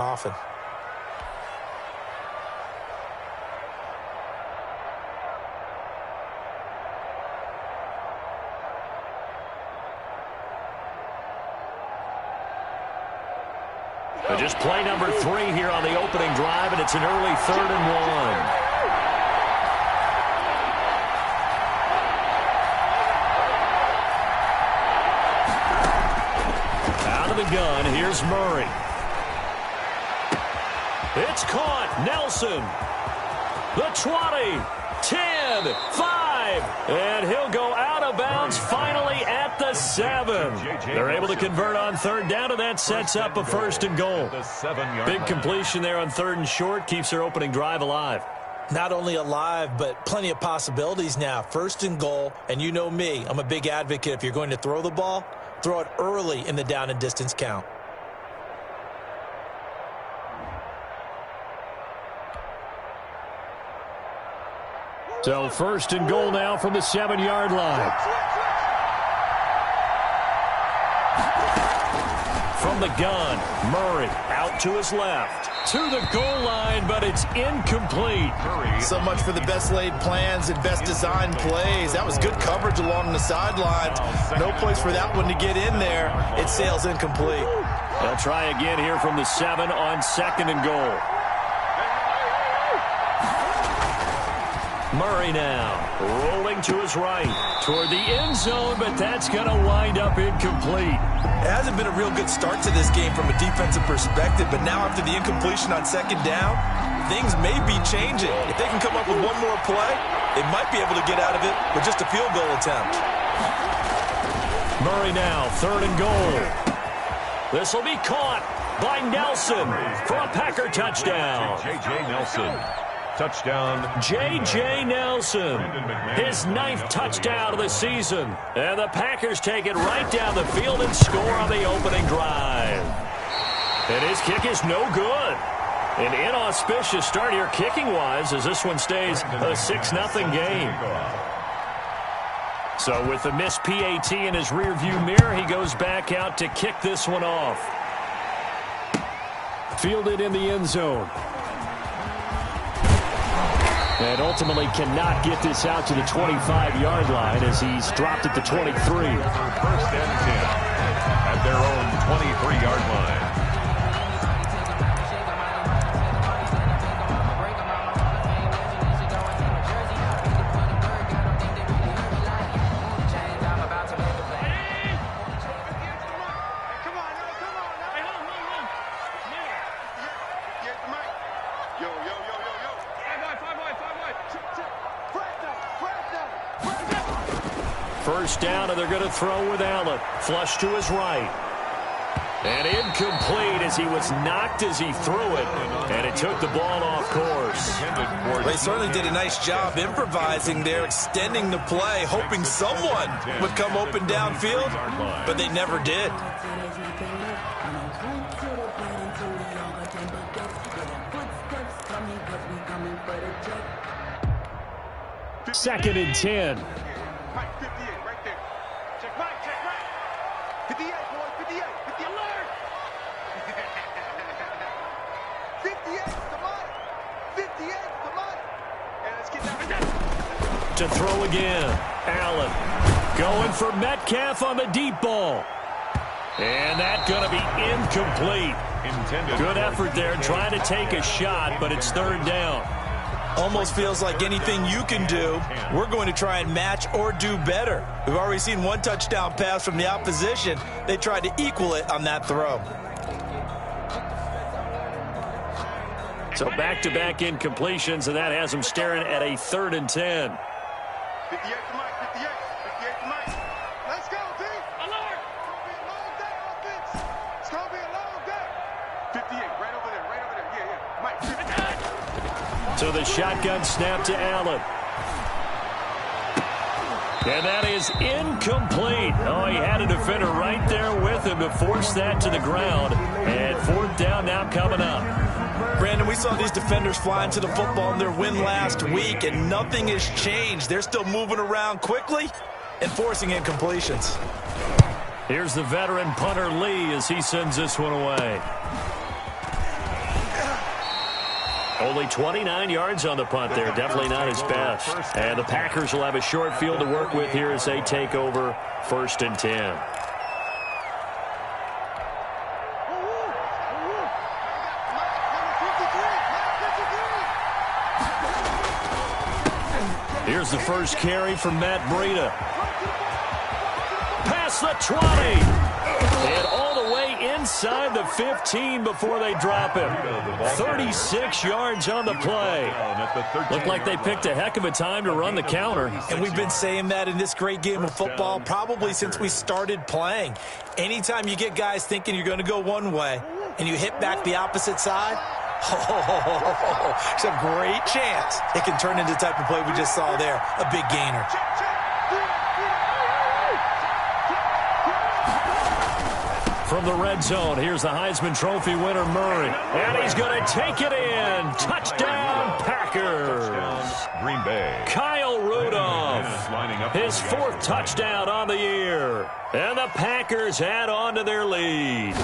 often. Just play number 3 here on the opening drive, and it's an early 3rd and 1. Out of the gun, here's Murray. It's caught. Nelson. The 20, 10, 5, and he'll go out of bounds finally at the 7. They're able to convert on 3rd down, and that sets up a 1st and goal. Big completion there on 3rd and short, keeps their opening drive alive. Not only alive, but plenty of possibilities now. 1st and goal, and you know me, I'm a big advocate. If you're going to throw the ball, throw it early in the down and distance count. So 1st and goal now from the 7-yard line. From the gun, Murray out to his left. To the goal line, but it's incomplete. So much for the best laid plans and best designed plays. That was good coverage along the sidelines. No place for that one to get in there. It sails incomplete. They'll try again here from the 7 on 2nd and goal. Murray now rolling to his right toward the end zone, but that's going to wind up incomplete. It hasn't been a real good start to this game from a defensive perspective, but now after the incompletion on 2nd down, things may be changing. If they can come up with one more play, they might be able to get out of it with just a field goal attempt. Murray now, 3rd and goal. This will be caught by Nelson for a Packer touchdown. J.J. Nelson. Touchdown. J.J. Nelson, his 9th touchdown of the season. And the Packers take it right down the field and score on the opening drive. And his kick is no good. An inauspicious start here kicking-wise as this one stays a 6-0 game. So with the missed PAT in his rearview mirror, he goes back out to kick this one off. Fielded in the end zone. And ultimately cannot get this out to the 25-yard line as he's dropped at the 23. 1st and 10 at their own 23-yard line. First down, and they're going to throw with Allen. Flush to his right. And incomplete as he was knocked as he threw it. And it took the ball off course. They certainly did a nice job improvising there, extending the play, hoping someone would come open downfield, but they never did. Second and 10. Mike, 58, right there. Check right, check right. 58, boy, 58, 50 alert. 58 to Mike. 58 to Mike. And let's get down. To throw again. Allen going for Metcalf on the deep ball. And that's going to be incomplete. Good effort there trying to take a shot, but it's 3rd down. Almost feels like anything you can do, we're going to try and match or do better. We've already seen one touchdown pass from the opposition. They tried to equal it on that throw. So back-to-back incompletions, and that has them staring at a 3rd and 10. 58 to Mike, 58. 58 to Mike. Let's go, team. Alert. It's going to be a long day, offense. It's going to be a long day. 58, right over there, right over there. Yeah, yeah. Mike, 58. So the shotgun snap to Allen. And that is incomplete. Oh, he had a defender right there with him to force that to the ground. And 4th down now coming up. Brandon, we saw these defenders flying to the football in their win last week, and nothing has changed. They're still moving around quickly and forcing incompletions. Here's the veteran punter Lee as he sends this one away. Only 29 yards on the punt there. Definitely not his best. And the Packers will have a short field to work with here as they take over 1st and 10. Here's the first carry from Matt Breida. Past the 20. And all the way inside the 15 before they drop him. 36 yards on the play. Looked like they picked a heck of a time to run the counter. And we've been saying that in this great game of football probably since we started playing. Anytime you get guys thinking you're going to go one way and you hit back the opposite side, it's a great chance it can turn into the type of play we just saw there, a big gainer. From the red zone, here's the Heisman Trophy winner, Murray. And he's going to take it in. Touchdown, Packers. Touchdown, Green Bay. Kyle Rudolph, his 4th touchdown on the year. And the Packers add on to their lead.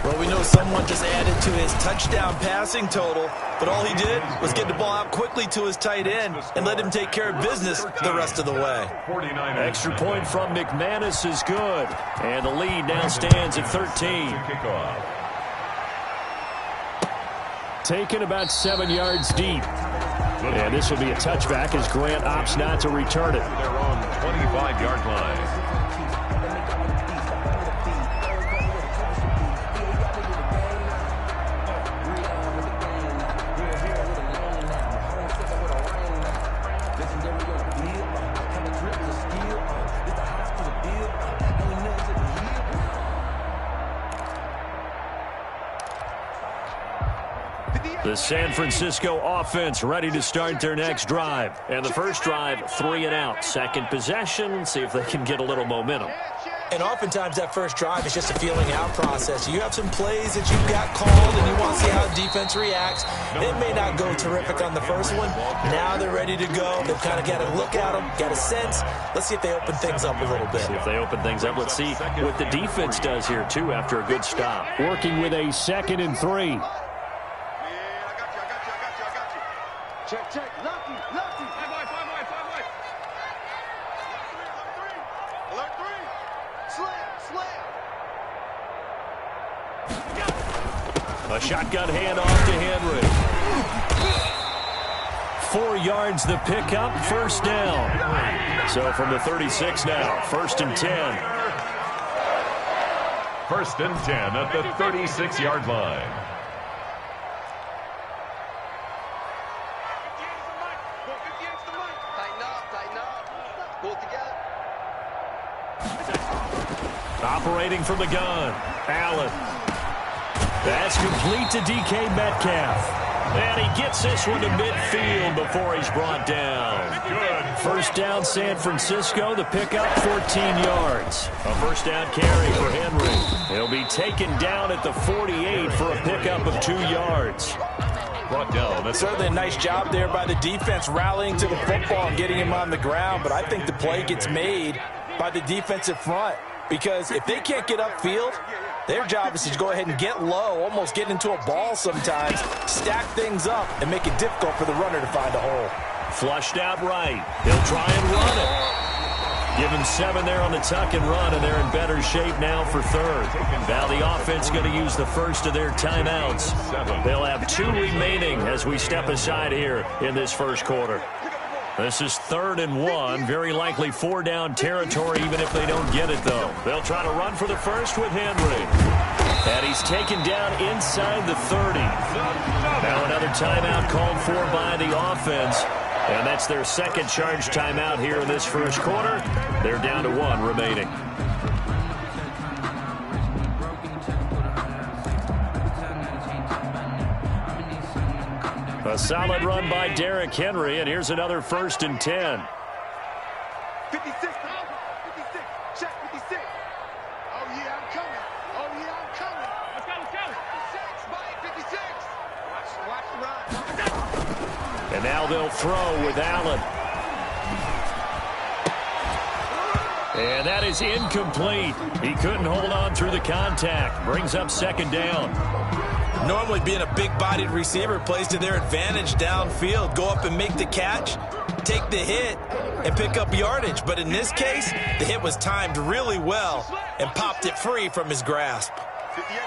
Well, we know someone just added to his touchdown passing total, but all he did was get the ball out quickly to his tight end and let him take care of business the rest of the way. Extra point from McManus is good, and the lead now stands at 13. Taken about 7 yards deep. And this will be a touchback as Grant opts not to return it. Their own 25-yard line. The San Francisco offense ready to start their next drive. And the first drive, 3 and out. Second possession, see if they can get a little momentum. And oftentimes that first drive is just a feeling out process. You have some plays that you've got called and you want to see how the defense reacts. It may not go terrific on the first one. Now they're ready to go. They've kind of got to look at them, got a sense. Let's see if they open things up a little bit. See if they open things up. Let's see what the defense does here, too, after a good stop. Working with a 2nd and 3. Check, check. Lucky. 5 wide. Alert 3. Slam. A shotgun handoff to Henry. 4 yards the pickup, 1st down. So from the 36 now, 1st and 10. 1st and 10 at the 36-yard line. Operating from the gun, Allen. That's complete to DK Metcalf. And he gets this one to midfield before he's brought down. Good. 1st down, San Francisco. The pickup, 14 yards. A 1st down carry for Henry. He'll be taken down at the 48 for a pickup of 2 yards. Brought down. That's certainly a nice job there by the defense rallying to the football and getting him on the ground. But I think the play gets made by the defensive front. Because if they can't get upfield, their job is to go ahead and get low, almost get into a ball sometimes, stack things up, and make it difficult for the runner to find a hole. Flushed out right. He'll try and run it. Give him 7 there on the tuck and run, and they're in better shape now for 3rd. Now the offense going to use the first of their timeouts. They'll have 2 remaining as we step aside here in this first quarter. This is 3rd and 1, very likely 4-down territory even if they don't get it, though. They'll try to run for the first with Henry. And he's taken down inside the 30. Now another timeout called for by the offense. And that's their 2nd charge timeout here in this first quarter. They're down to 1 remaining. A solid run by Derrick Henry, and here's another 1st and 10. 56. Check 56. Oh, yeah, I'm coming. Let's go. 56, Mike, 56. Watch the run. And now they'll throw with Allen. And that is incomplete. He couldn't hold on through the contact. Brings up 2nd down. Normally being a big-bodied receiver plays to their advantage downfield. Go up and make the catch, take the hit, and pick up yardage. But in this case, the hit was timed really well and popped it free from his grasp. 58,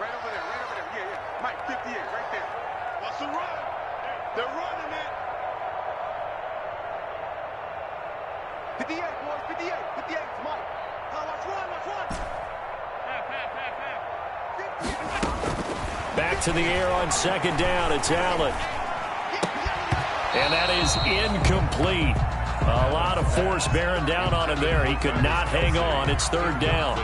right over there, right over there. Yeah, yeah. Mike, 58, right there. What's the run? They're running it. 58, boys, 58. 58, Mike. Watch one, watch one. Back to the air on second down. It's Allen. And that is incomplete. A lot of force bearing down on him there. He could not hang on. It's third down.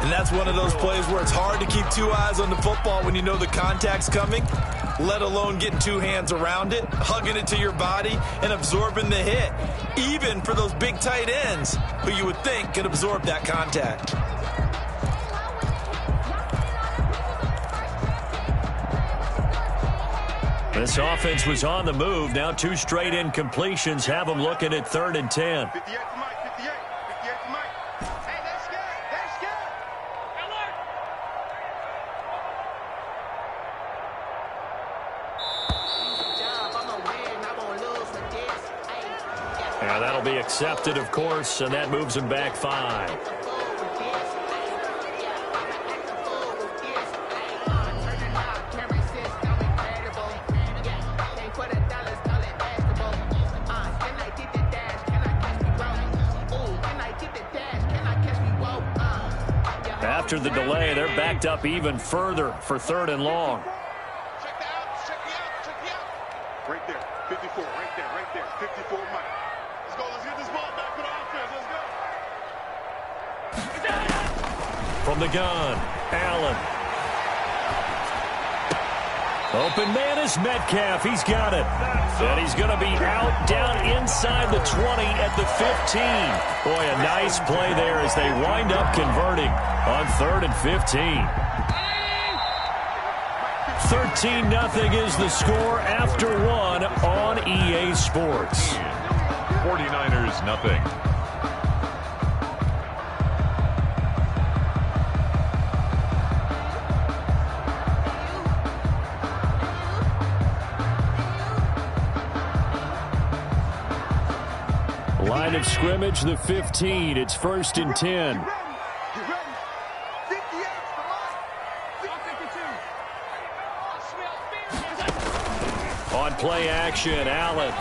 And that's one of those plays where it's hard to keep two eyes on the football when you know the contact's coming, let alone getting two hands around it, hugging it to your body, and absorbing the hit, even for those big tight ends who you would think could absorb that contact. This offense was on the move. Now two straight incompletions have them looking at 3rd and 10. 58 for Mike, 58. 58 for Mike. Hey, they're scared. They're scared. Alert. Yeah, that'll be accepted, of course, and that moves them back 5. After the delay, they're backed up even further for 3rd and long. Check the out, check the out, check the out. Right there, 54, right there, right there. 54, Mike. Let's go, let's get this ball back for the offense. Let's go. From the gun, Allen. Open man is Metcalf. He's got it. And he's going to be out down inside the 20 at the 15. Boy, a nice play there as they wind up converting on 3rd and 15. 13-0 is the score after 1 on EA Sports. 49ers nothing. Line of scrimmage, the 15. It's 1st and 10. Get ready. 58 for Mike. On play action, Allen.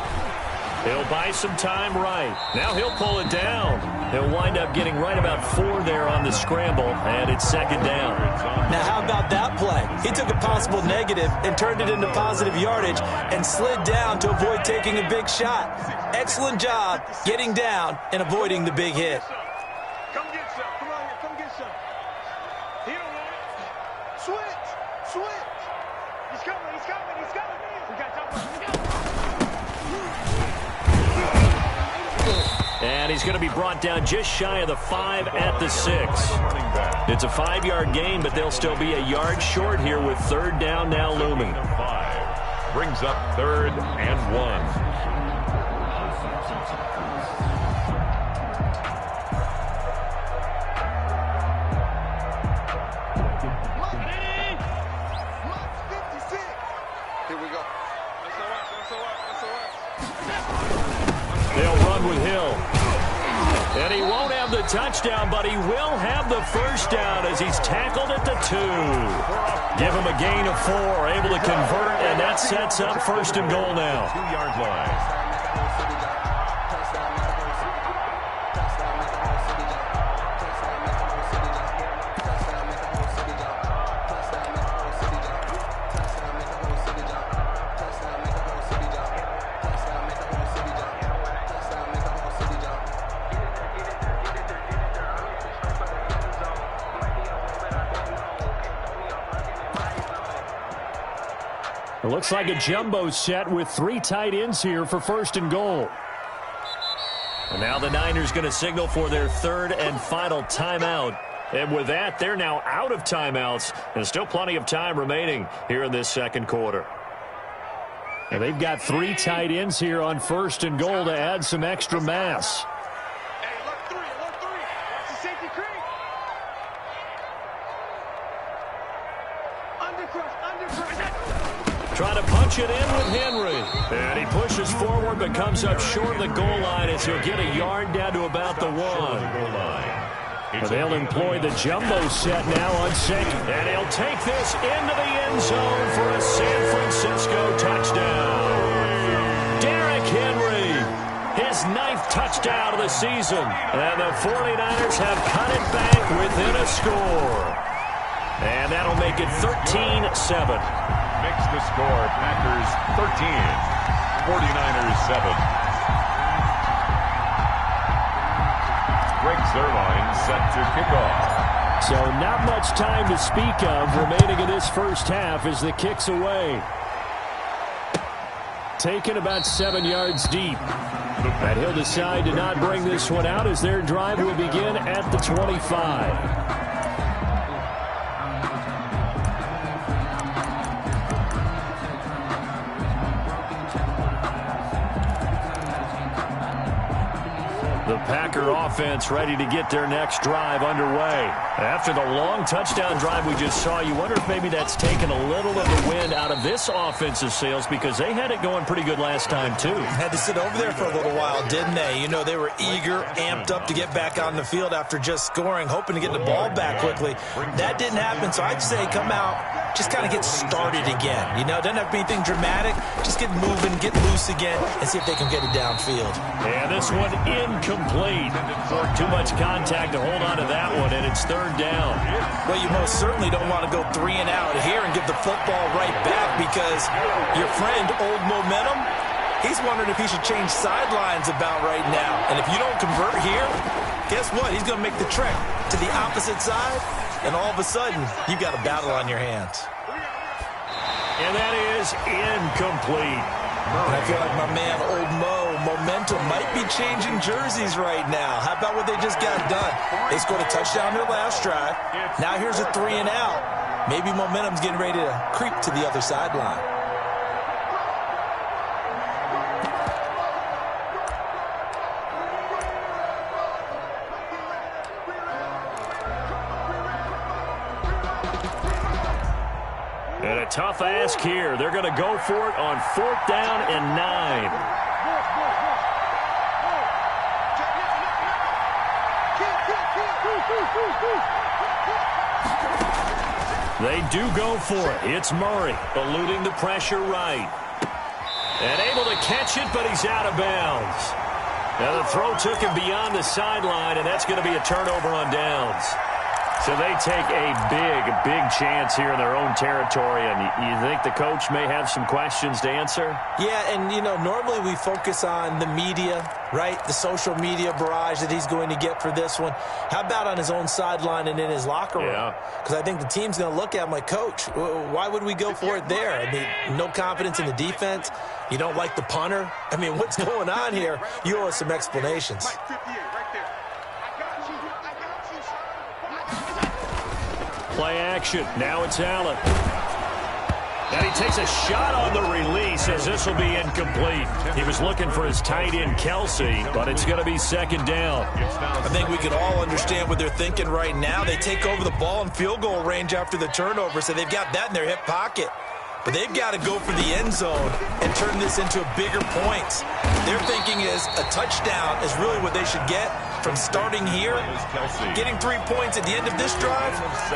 He'll buy some time right. Now he'll pull it down. He'll wind up getting right about 4 there on the scramble, and it's 2nd down. Now, how about that play? He took a possible negative and turned it into positive yardage and slid down to avoid taking a big shot. Excellent job getting down and avoiding the big hit. Come get some. Come on here. Come get some. He don't want it. Switch. Switch. He's coming. He's coming. He's coming. We got time. And he's going to be brought down just shy of the 5 at the 6. It's a 5-yard gain, but they'll still be a yard short here with 3rd down now looming. 5 brings up 3rd and 1. And he won't have the touchdown, but he will have the first down as he's tackled at the 2. Give him a gain of 4, able to convert, and that sets up 1st and goal now. 2-yard line. It looks like a jumbo set with 3 tight ends here for 1st and goal. And now the Niners going to signal for their 3rd and final timeout. And with that, they're now out of timeouts. And still plenty of time remaining here in this 2nd quarter. And they've got 3 tight ends here on 1st and goal to add some extra mass. Hey, look 3. Watch the safety creep. Trying to punch it in with Henry. And he pushes forward but comes up short of the goal line as he'll get a yard down to about the 1. But they'll employ the jumbo set now on second. And he'll take this into the end zone for a San Francisco touchdown. Derrick Henry, his 9th touchdown of the season. And the 49ers have cut it back within a score. And that'll make it 13-7. Makes the score Packers 13, 49ers 7. Greg Zuerlein set to kick off. So not much time to speak of remaining in this first half as the kick's away. Taken about 7 yards deep. And he'll decide to not bring this one out as their drive will begin at the 25. The Packer offense ready to get their next drive underway. After the long touchdown drive we just saw, you wonder if maybe that's taken a little of the wind out of this offensive sails because they had it going pretty good last time, too. Had to sit over there for a little while, didn't they? You know, they were eager, amped up to get back on the field after just scoring, hoping to get the ball back quickly. That didn't happen, so I'd say come out, just kind of get started again. You know, doesn't have to be anything dramatic. Just get moving, get loose again, and see if they can get it downfield. And this one incomplete. Too much contact to hold on to that one, and it's 3rd down. Well, you most certainly don't want to go 3 and out here and give the football right back because your friend, Old Momentum, he's wondering if he should change sidelines about right now. And if you don't convert here, guess what? He's going to make the trek to the opposite side, and all of a sudden, you've got a battle on your hands. And that is incomplete. And I feel like my man, Old Momentum, might be changing jerseys right now. How about what they just got done? They scored a touchdown their last drive. Now here's a 3 and out. Maybe Momentum's getting ready to creep to the other sideline. And a tough ask here. They're going to go for it on 4th down and 9. They do go for it. It's Murray eluding the pressure right. And able to catch it, but he's out of bounds. Now the throw took him beyond the sideline, and that's going to be a turnover on downs. So they take a big chance here in their own territory, and you think the coach may have some questions to answer? Yeah, and, you know, normally we focus on the media, right, the social media barrage that he's going to get for this one. How about on his own sideline and in his locker room? Because I think the team's going to look at him like, Coach, why would we go for it there? I mean, no confidence in the defense. You don't like the punter. I mean, what's going on here? You owe us some explanations. Play action. Now it's Allen. And he takes a shot on the release as this will be incomplete. He was looking for his tight end, Kelsey, but it's going to be 2nd down. I think we can all understand what they're thinking right now. They take over the ball in field goal range after the turnover, so they've got that in their hip pocket. But they've got to go for the end zone and turn this into bigger points. Their thinking is a touchdown is really what they should get from starting here. Getting 3 points at the end of this drive,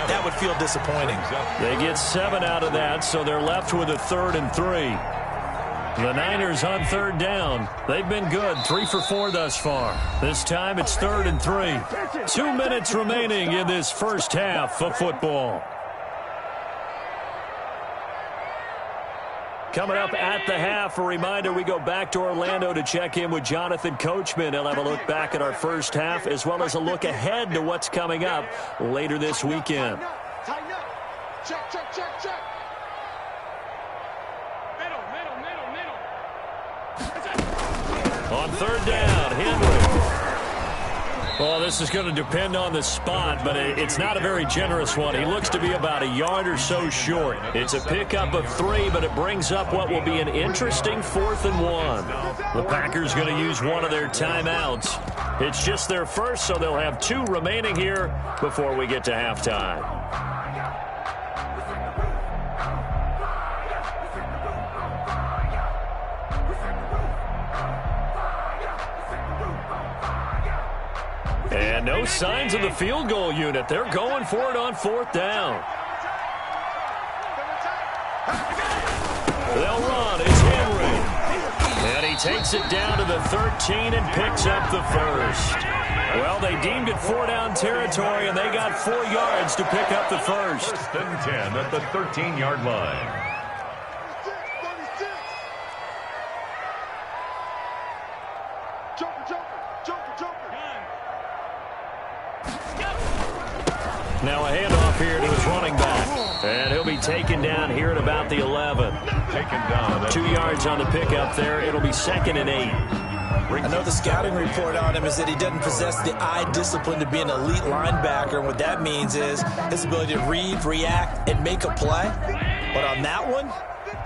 that would feel disappointing. They get 7 out of that, so they're left with a 3rd and 3. The Niners on 3rd down. They've been good, 3 for 4 thus far. This time it's 3rd and 3. 2 minutes remaining in this first half of football. Coming up at the half, a reminder, we go back to Orlando to check in with Jonathan Coachman. He'll have a look back at our first half as well as a look ahead to what's coming up later this weekend. Tighten up. Check. Middle. On 3rd down, Henry. Well, this is going to depend on the spot, but it's not a very generous one. He looks to be about a yard or so short. It's a pickup of 3, but it brings up what will be an interesting 4th and 1. The Packers going to use one of their timeouts. It's just their first, so they'll have 2 remaining here before we get to halftime. And no signs of the field goal unit. They're going for it on 4th down. They'll run. It's Henry. And he takes it down to the 13 and picks up the first. Well, they deemed it 4-down territory, and they got 4 yards to pick up the first. 1st and 10 at the 13-yard line. Now a handoff here to his running back. And he'll be taken down here at about the 11. Taken down. 2 yards on the pickup there. It'll be 2nd and 8. I know the scouting report on him is that he doesn't possess the eye discipline to be an elite linebacker. And what that means is his ability to read, react, and make a play. But on that one,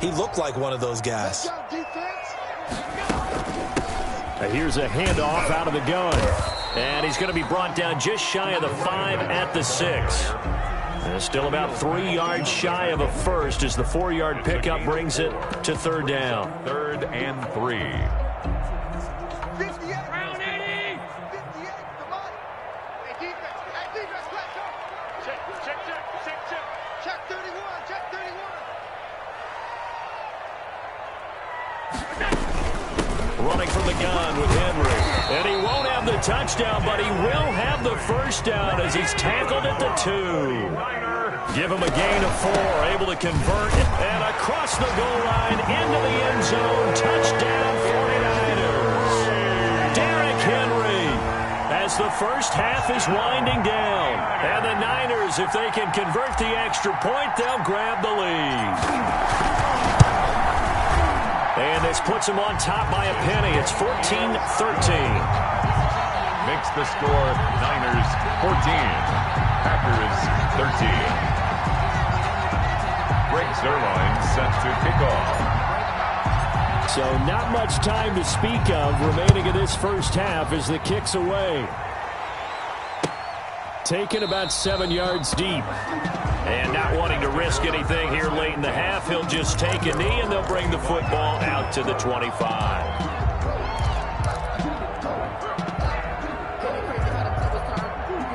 he looked like one of those guys. Here's a handoff out of the gun. And he's going to be brought down just shy of the 5 at the 6. And still about 3 yards shy of a first as the 4-yard pickup brings it to 3rd down. 3rd and 3. 58. Round 80. 58. Come on. Hey, defense. Hey, defense. Let's go. Check 31. Check 31. Running from the gun with Henry. And he won't have the touchdown, but he will have the first down as he's tackled at the 2. Give him a gain of 4, able to convert, and across the goal line into the end zone. Touchdown 49ers. Derrick Henry as the first half is winding down. And the Niners, if they can convert the extra point, they'll grab the lead. And this puts them on top by a penny. It's 14-13. Makes the score Niners 14. Packers 13. Greg Zuerlein set to kick off. So not much time to speak of remaining in this first half as the kick's away. Taken about 7 yards deep. And not wanting to risk anything here late in the half, he'll just take a knee and they'll bring the football out to the 25.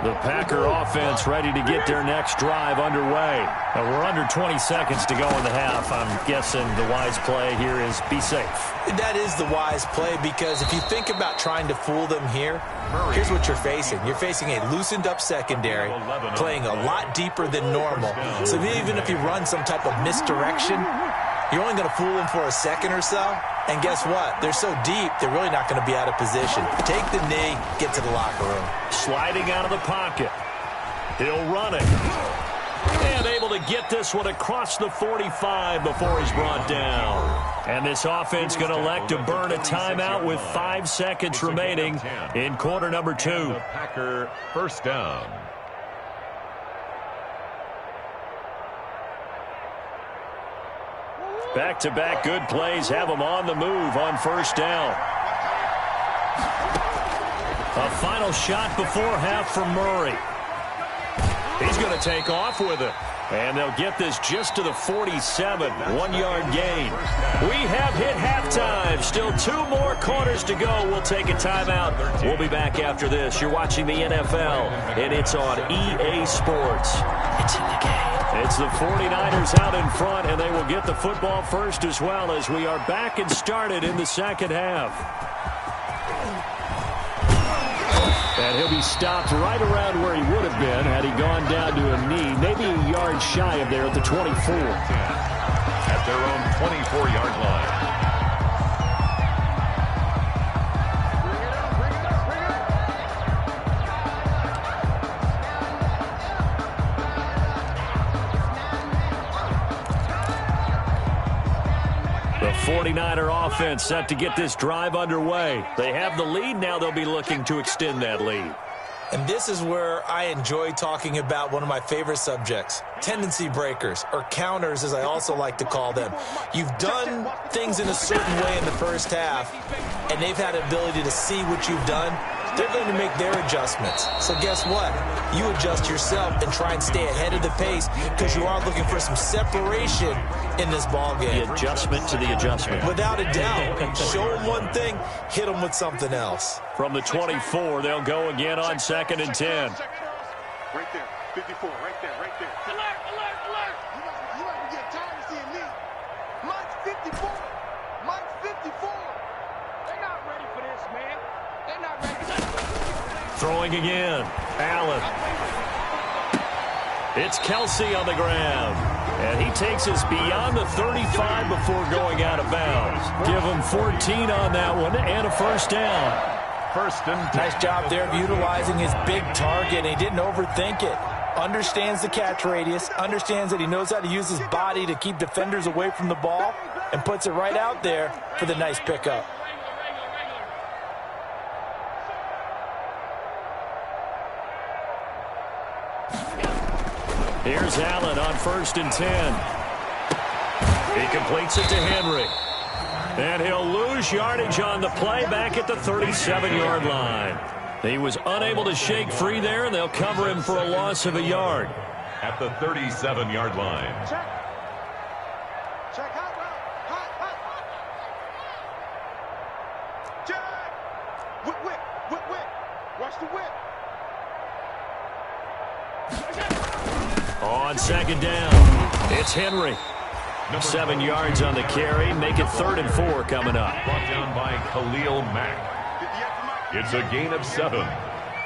The Packer offense ready to get their next drive underway. Now we're under 20 seconds to go in the half. I'm guessing the wise play here is be safe. That is the wise play because if you think about trying to fool them here, here's what you're facing. You're facing a loosened up secondary, playing a lot deeper than normal. So even if you run some type of misdirection, you're only going to fool them for a second or so. And guess what? They're so deep, they're really not going to be out of position. Take the knee, get to the locker room. Sliding out of the pocket. He'll run it. And able to get this one across the 45 before he's brought down. And this offense going to elect to burn a timeout with 5 seconds remaining in quarter number 2. Packer first down. Back-to-back good plays have them on the move on first down. A final shot before half from Murray. He's going to take off with it. And they'll get this just to the 47. 1-yard gain. We have hit halftime. Still 2 more quarters to go. We'll take a timeout. We'll be back after this. You're watching the NFL, and it's on EA Sports. It's in the game. It's the 49ers out in front, and they will get the football first as well as we are back and started in the second half. And he'll be stopped right around where he would have been had he gone down to a knee, maybe a yard shy of there at the 24. At their own 24-yard line. The 49er offense set to get this drive underway. They have the lead. Now they'll be looking to extend that lead. And this is where I enjoy talking about one of my favorite subjects, tendency breakers, or counters as I also like to call them. You've done things in a certain way in the first half, and they've had an ability to see what you've done they're going to make their adjustments. So guess what? You adjust yourself and try and stay ahead of the pace because you are looking for some separation in this ball game. The adjustment to the adjustment. Without a doubt. Show them one thing, hit them with something else. From the 24, they'll go again on 2nd and 10. Right there, 54, right there, right there. Alert, alert, alert! You might be getting tired of seeing me. Mike's 54. Mike's 54. They're not ready for this, man. They're not ready. Throwing again. Allen. It's Kelsey on the ground. And he takes us beyond the 35 before going out of bounds. Give him 14 on that one and a first down. First and 10. Nice job there of utilizing his big target. He didn't overthink it. Understands the catch radius. Understands that he knows how to use his body to keep defenders away from the ball. And puts it right out there for the nice pickup. Here's Allen on 1st and 10. He completes it to Henry. And he'll lose yardage on the play back at the 37-yard line. He was unable to shake free there, and they'll cover him for a loss of a yard. At the 37-yard line. Check. Check, hot route. Hot. Check. Whip. Watch the whip. On 2nd down, it's Henry. 7 yards on the carry. Make it 3rd and 4 coming up. Brought down by Khalil Mack. It's a gain of 7.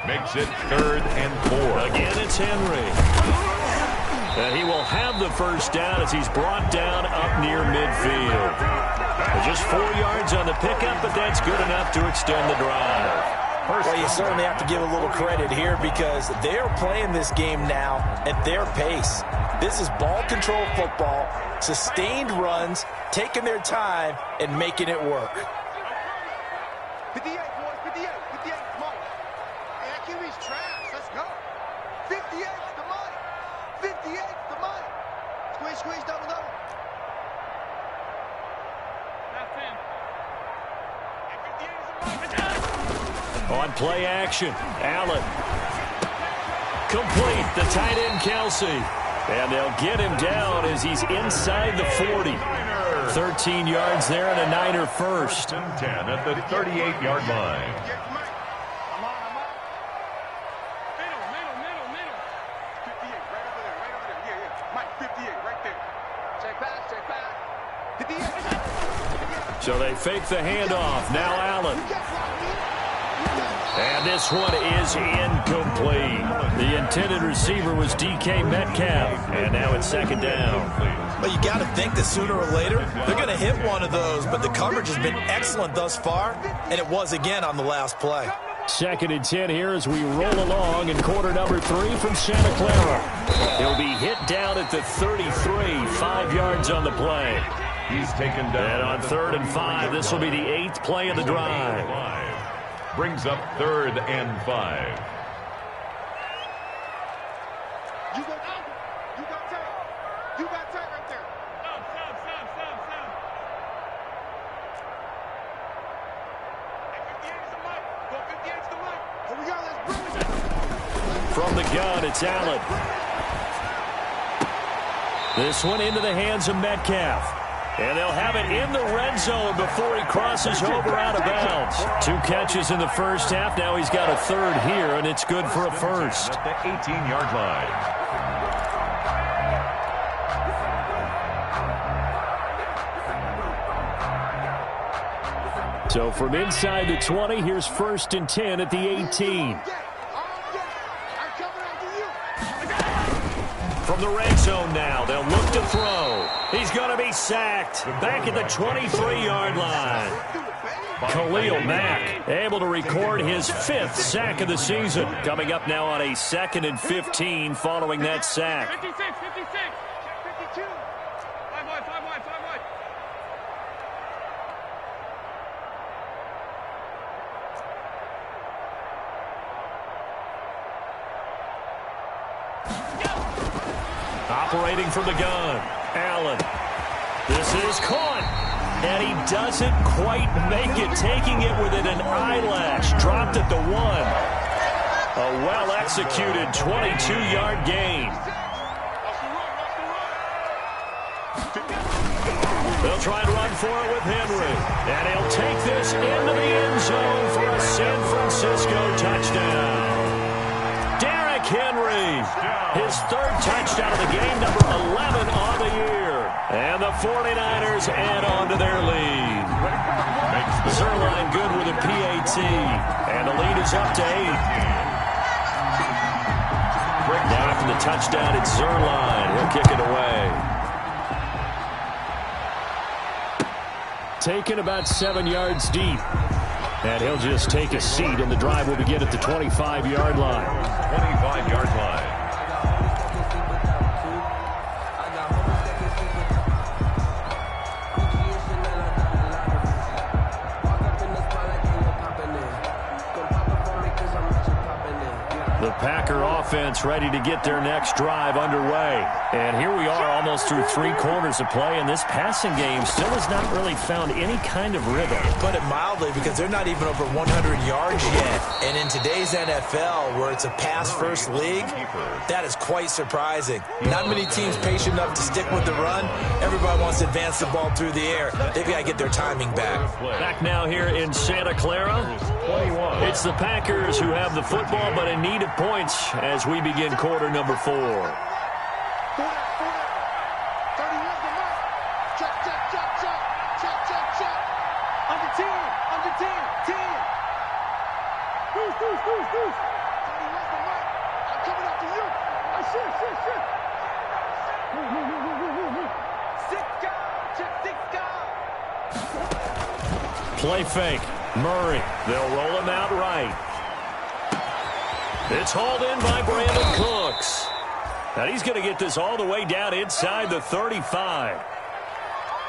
Makes it 3rd and 4. Again, it's Henry. And he will have the first down as he's brought down up near midfield. Just 4 yards on the pickup, but that's good enough to extend the drive. Well, you certainly have to give a little credit here because they're playing this game now at their pace. This is ball control football, sustained runs, taking their time, and making it work. 58, boys, 58, come on. Hey, that QB's trash, let's go. 58's the money. 58's the money. Squeeze, double. That's him. And 58 is the money. On play action, Allen. Complete, the tight end Kelsey. And they'll get him down as he's inside the 40. 13 yards there and a Niner first. 10 at the 38-yard line. I'm on. Middle. 58, right over there. Yeah. Mike, 58, right there. Check back. 58. So they fake the handoff. Now Allen. And this one is incomplete. The intended receiver was DK Metcalf. And now it's 2nd down. But you got to think that sooner or later, they're going to hit one of those. But the coverage has been excellent thus far. And it was again on the last play. 2nd and 10 here as we roll along in quarter number 3 from Santa Clara. He'll be hit down at the 33, 5 yards on the play. He's taken down. And on 3rd and 5, this will be the 8th play of the drive. Brings up 3rd and 5. You got tight right there. Stop. Hey, 58 is the mic. Go 58 is the mic. Here we go, let's bring it. From the gun, it's Allen. This one into the hands of Metcalf. And they'll have it in the red zone before he crosses over out of bounds. 2 catches in the first half. Now he's got a 3rd here, and it's good for a first. At the 18-yard line. So from inside the 20, here's 1st and 10 at the 18. From the red zone now, they'll look to throw. He's going to be sacked back at the 23-yard line. Khalil Mack able to record his 5th sack of the season. Coming up now on a 2nd and 15 following that sack. 56. 52. 5 wide. Operating from the gun, Allen. This is caught. And he doesn't quite make it, taking it within an eyelash. Dropped at the 1. A well-executed 22-yard gain. They'll try and run for it with Henry. And he'll take this into the end zone for a San Francisco touchdown. Derrick Henry, his 3rd touchdown of the game, number 11 on the year. And the 49ers add on to their lead. Zerline good with a PAT. And the lead is up to 8. Now after the touchdown, it's Zerline. He'll kick it away. Taken about 7 yards deep. And he'll just take a seat, and the drive will begin at the 25-yard line. 25-yard line. The Packer offense ready to get their next drive underway. And here we are almost through 3 quarters of play, and this passing game still has not really found any kind of rhythm. Put it mildly, because they're not even over 100 yards yet. And in today's NFL, where it's a pass-first league, that is quite surprising. Not many teams patient enough to stick with the run. Everybody wants to advance the ball through the air. They've got to get their timing back. Back now here in Santa Clara. It's the Packers who have the football, but in need of points as we begin quarter number 4. Play fake. Murray. They'll roll him out right. It's hauled in by Brandon Cooks. And he's going to get this all the way down inside the 35.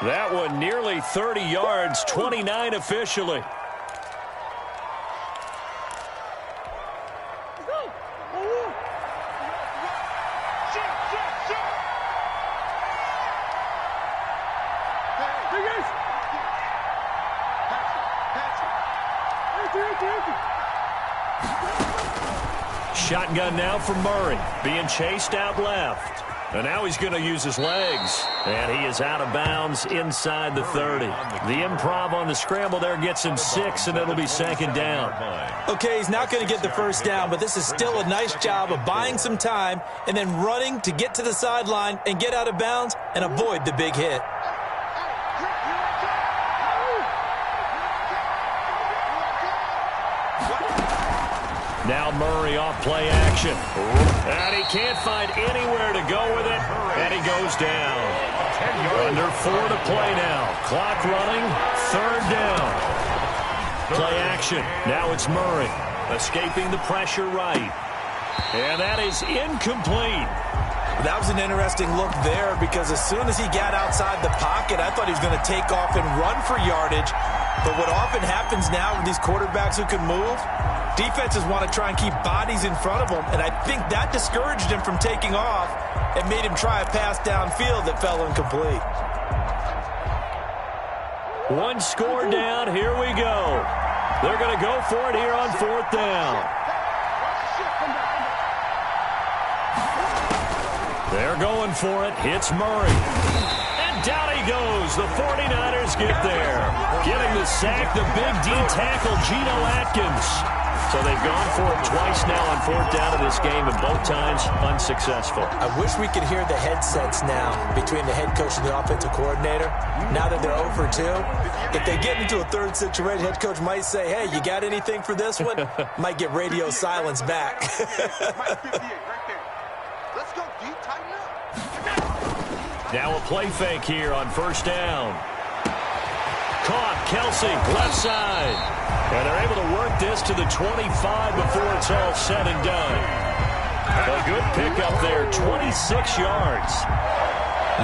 That one nearly 30 yards, 29 officially. Shotgun now for Murray, being chased out left. And now he's going to use his legs. And he is out of bounds inside the 30. The improv on the scramble there gets him 6, and it'll be 2nd down. Okay, he's not going to get the first down, but this is still a nice job of buying some time and then running to get to the sideline and get out of bounds and avoid the big hit. Now Murray off play action. And he can't find anywhere to go with it. And he goes down. Under 4 to play now. Clock running. 3rd down. Play action. Now it's Murray. Escaping the pressure right. And that is incomplete. That was an interesting look there, because as soon as he got outside the pocket, I thought he was going to take off and run for yardage. But what often happens now with these quarterbacks who can move, defenses want to try and keep bodies in front of them, and I think that discouraged him from taking off and made him try a pass downfield that fell incomplete. 1 score down. Here we go. They're going to go for it here on 4th down. They're going for it. Hits Murray. And down he goes. The 49ers get there. Getting the sack, the big D tackle, Geno Atkins. So they've gone for it twice now on 4th down in this game, and both times unsuccessful. I wish we could hear the headsets now between the head coach and the offensive coordinator. Now that they're 0 for 2, if they get into a 3rd situation, head coach might say, hey, you got anything for this one? Might get radio silence back. Let's go, D. Tighten up. Now a play fake here on 1st down. Caught, Kelsey, left side. And they're able to work this to the 25 before it's all said and done. A good pickup there, 26 yards.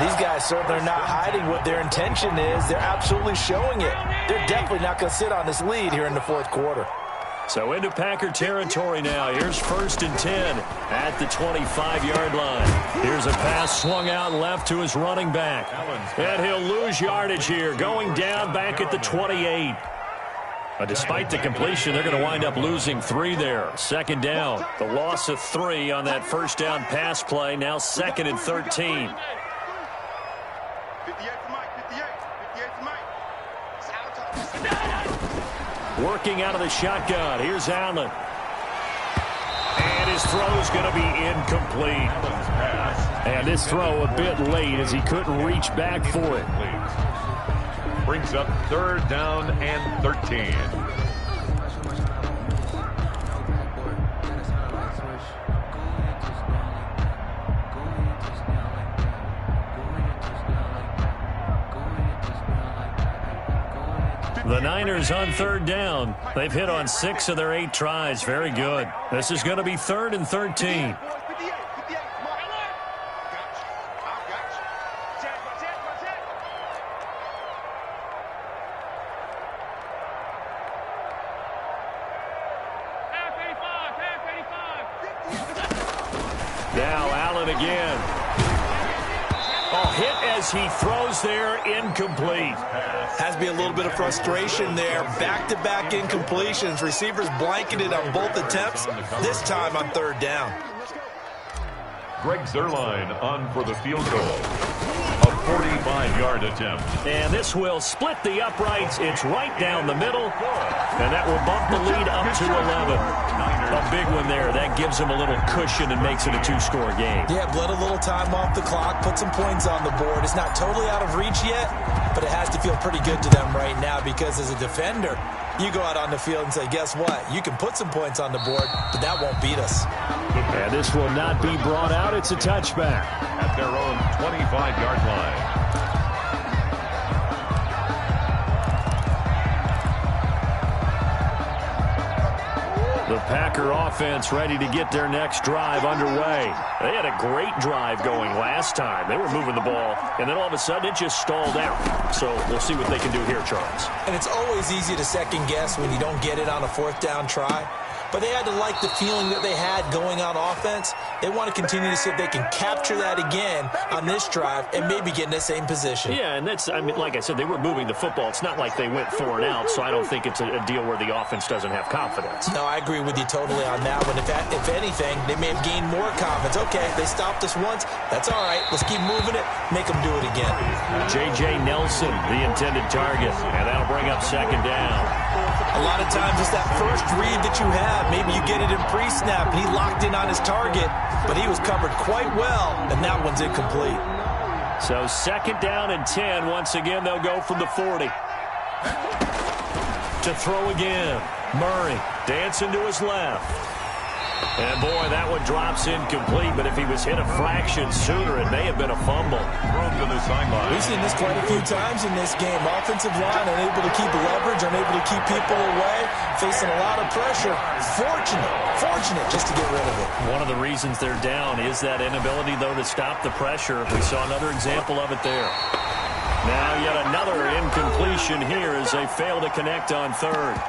These guys certainly are not hiding what their intention is. They're absolutely showing it. They're definitely not going to sit on this lead here in the 4th quarter. So into Packer territory now. Here's 1st and 10 at the 25-yard line. Here's a pass swung out left to his running back. And he'll lose yardage here, going down back at the 28. Despite the completion, they're going to wind up losing 3 there. 2nd down. The loss of 3 on that 1st down pass play. Now 2nd and 13. 58 to Mike, 58 to Mike. Working out of the shotgun. Here's Allen. And his throw is going to be incomplete. And this throw a bit late as he couldn't reach back for it. Brings up 3rd down and 13. The Niners on 3rd down. They've hit on 6 of their 8 tries. Very good. This is going to be 3rd and 13. Now Allen again. Hit as he throws there, incomplete. Has to be a little bit of frustration there. Back-to-back incompletions. Receivers blanketed on both attempts, this time on 3rd down. Greg Zuerlein on for the field goal. A 45-yard attempt. And this will split the uprights. It's right down the middle. And that will bump the lead up to 11. A big one there. That gives them a little cushion and makes it a 2-score game. Yeah, bled a little time off the clock, put some points on the board. It's not totally out of reach yet, but it has to feel pretty good to them right now because as a defender, you go out on the field and say, guess what? You can put some points on the board, but that won't beat us. And this will not be brought out. It's a touchback. At their own 25-yard line. The Packer offense ready to get their next drive underway. They had a great drive going last time. They were moving the ball, and then all of a sudden it just stalled out. So we'll see what they can do here, Charles. And it's always easy to second guess when you don't get it on a 4th down try. But they had to like the feeling that they had going on offense. They want to continue to see if they can capture that again on this drive and maybe get in the same position. Yeah, and that's, I mean, like I said, they were moving the football. It's not like they went 4 and out, so I don't think it's a deal where the offense doesn't have confidence. No, I agree with you totally on that one. If anything, they may have gained more confidence. Okay, they stopped us once. That's all right. Let's keep moving it. Make them do it again. J.J. Nelson, the intended target, and that'll bring up 2nd down. A lot of times it's that first read that you have. Maybe you get it in pre-snap, and he locked in on his target, but he was covered quite well, and that one's incomplete. So 2nd down and 10. Once again, they'll go from the 40. To throw again. Murray dancing to his left. And, boy, that one drops incomplete, but if he was hit a fraction sooner, it may have been a fumble. Thrown to the sideline. We've seen this quite a few times in this game. Offensive line unable to keep leverage, unable to keep people away, facing a lot of pressure. Fortunate just to get rid of it. One of the reasons they're down is that inability, though, to stop the pressure. We saw another example of it there. Now yet another incompletion here as they fail to connect on 3rd.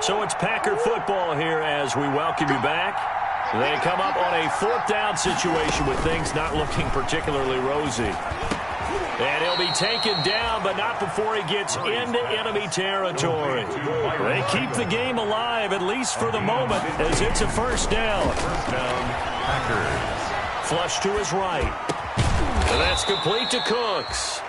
So it's Packer football here as we welcome you back. They come up on a 4th down situation with things not looking particularly rosy. And he'll be taken down, but not before he gets into enemy territory. They keep the game alive, at least for the moment, as it's a 1st down. 1st down, Packers. Flush to his right. And that's complete to Cooks.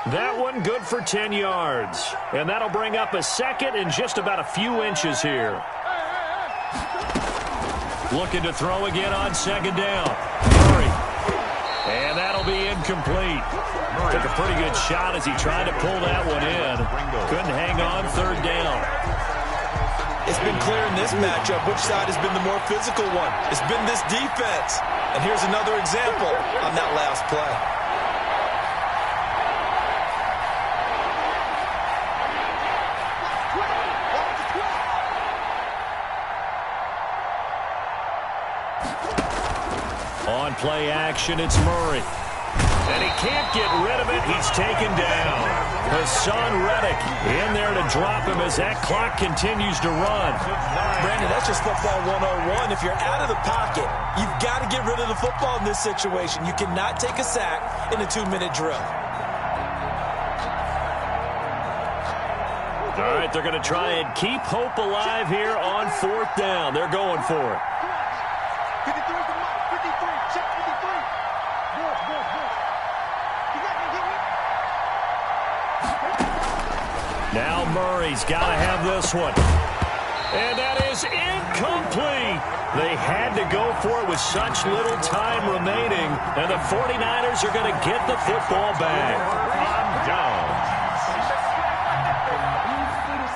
That one good for 10 yards. And that'll bring up a 2nd and just about a few inches here. Looking to throw again on 2nd down. Murray. And that'll be incomplete. Took a pretty good shot as he tried to pull that one in. Couldn't hang on 3rd down. It's been clear in this matchup which side has been the more physical one. It's been this defense. And here's another example on that last play. play action. It's Murray. And he can't get rid of it. He's taken down. Hassan Reddick in there to drop him as that clock continues to run. Brandon, that's just football 101. If you're out of the pocket, you've got to get rid of the football in this situation. You cannot take a sack in a 2-minute drill. All right, they're going to try and keep hope alive here on 4th down. They're going for it. 53 to Mike. 53. Check 53. Now Murray's got to have this one. And that is incomplete. They had to go for it with such little time remaining. And the 49ers are going to get the football back. Down.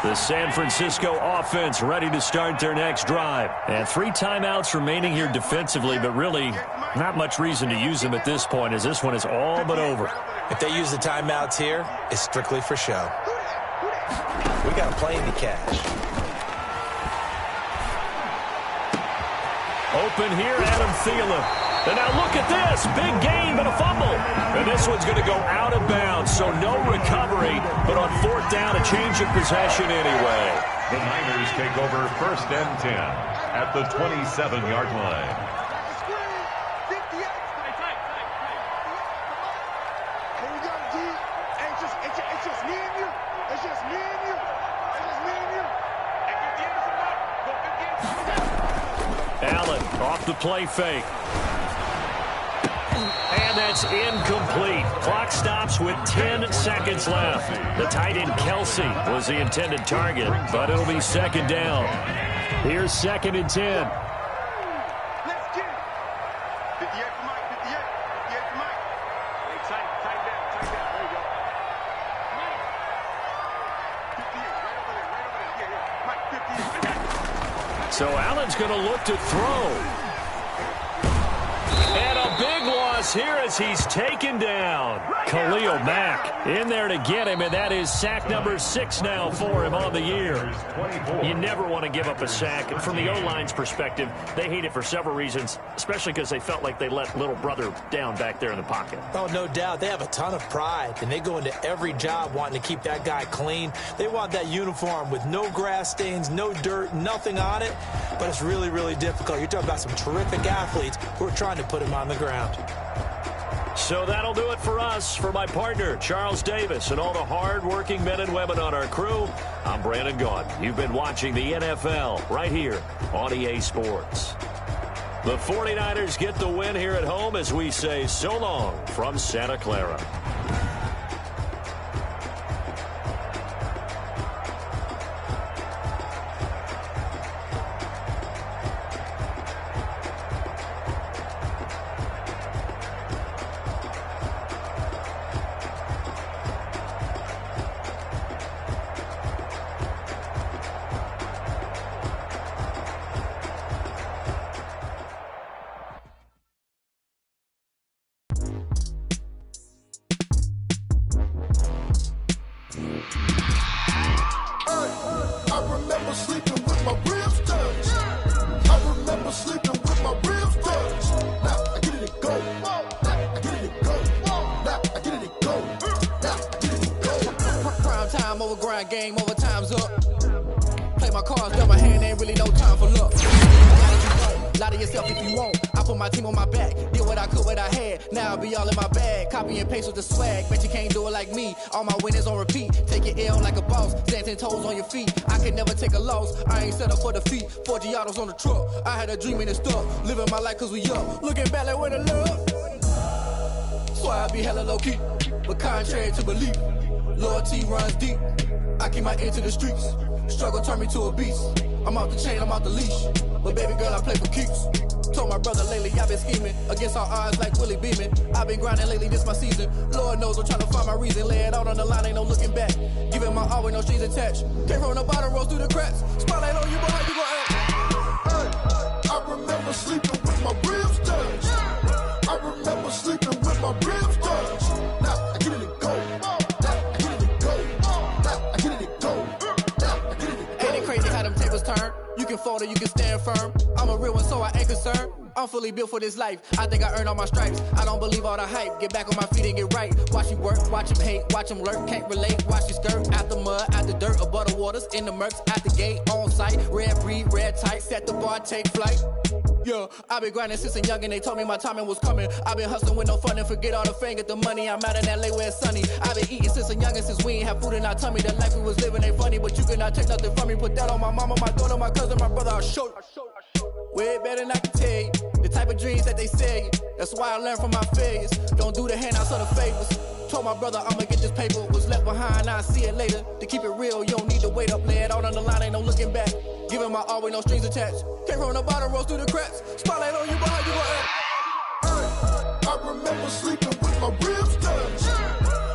The San Francisco offense ready to start their next drive. And 3 timeouts remaining here defensively, but really not much reason to use them at this point as this one is all but over. If they use the timeouts here, it's strictly for show. We got a plane to catch. Open here, Adam Thielen. And now look at this. Big gain, but a fumble. And this one's going to go out of bounds, so no recovery. But on 4th down, a change of possession anyway. The Niners take over 1st and 10 at the 27-yard line. It's just me and you. It's just me and you. It's just me and you. Allen off the play fake. And that's incomplete. Clock stops with 10 seconds left. The tight end Kelsey was the intended target, but it'll be 2nd down. Here's 2nd and 10. Let's get it. 58 for Mike. 58. 58 for Mike. Hey, tight down. There you go. Mike. 58. Right over there. Yeah. Mike, 58. So Allen's going to look to throw. And a big loss here as he's taken down. Khalil Mack in there to get him, and that is sack number 6 now for him on the year. You never want to give up a sack, and from the O-line's perspective, they hate it for several reasons, especially because they felt like they let little brother down back there in the pocket. Oh, no doubt. They have a ton of pride, and they go into every job wanting to keep that guy clean. They want that uniform with no grass stains, no dirt, nothing on it, but it's really, really difficult. You're talking about some terrific athletes who are trying to put him on the ground. So that'll do it for us. For my partner, Charles Davis, and all the hard-working men and women on our crew, I'm Brandon Gaudin. You've been watching the NFL right here on EA Sports. The 49ers get the win here at home as we say so long from Santa Clara. Game over, time's up. Play my cards, dealt my hand, ain't really no time for luck. Lie to yourself if you want. I put my team on my back, did what I could, what I had. Now I'll be all in my bag, copy and paste with the swag. Bet you can't do it like me. All my winners on repeat. Take your L like a boss, stand 10 toes on your feet. I can never take a loss. I ain't set up for defeat. 4 Giottos on the truck. I had a dream and it's stuck. Living my life cause we up. Looking back like where the love. So I be hella low key, but contrary to belief, loyalty runs deep. I keep my ear to the streets. Struggle turned me to a beast. I'm out the chain, I'm out the leash. But baby girl, I play for keeps. Told my brother lately, I've been scheming against all odds like Willie Beeman. I've been grinding lately, this my season. Lord knows I'm trying to find my reason. Lay it out on the line, ain't no looking back. Giving my all with no strings attached. Came from the bottom, rose through the cracks. Spotlight on you, boy, how you gon' act? Hey, I remember sleeping with my ribs touched. I remember sleeping with my ribs touched. Now I get it to go. You can fold or you can stand firm. I'm a real one, so I ain't concerned. I'm fully built for this life. I think I earned all my stripes. I don't believe all the hype. Get back on my feet and get right. Watch you work, watch him hate, watch him lurk. Can't relate, watch you skirt. Out the mud, out the dirt, above the waters, in the murks, out the gate, on site. Red breed, red tight, set the bar, take flight. Yeah, I been grinding since a young and they told me my timing was coming. I been hustling with no fun and forget all the fame, get the money. I'm out in LA where it's sunny. I been eating since a young and since we ain't have food in our tummy. The life we was living ain't funny, but you cannot take nothing from me. Put that on my mama, my daughter, my cousin, my brother, I'll show you. Way better than I can tell you. The type of dreams that they sell you. That's why I learned from my failures. Don't do the handouts or the favors. Told my brother I'ma get this paper. Was left behind, I'll see it later. To keep it real, you don't need to wait up. Lay it out on the line, ain't no looking back. Giving my all with no strings attached. Came from the bottom, rose through the cracks. Spotlight on you, behind you, I remember sleeping with my ribs touched.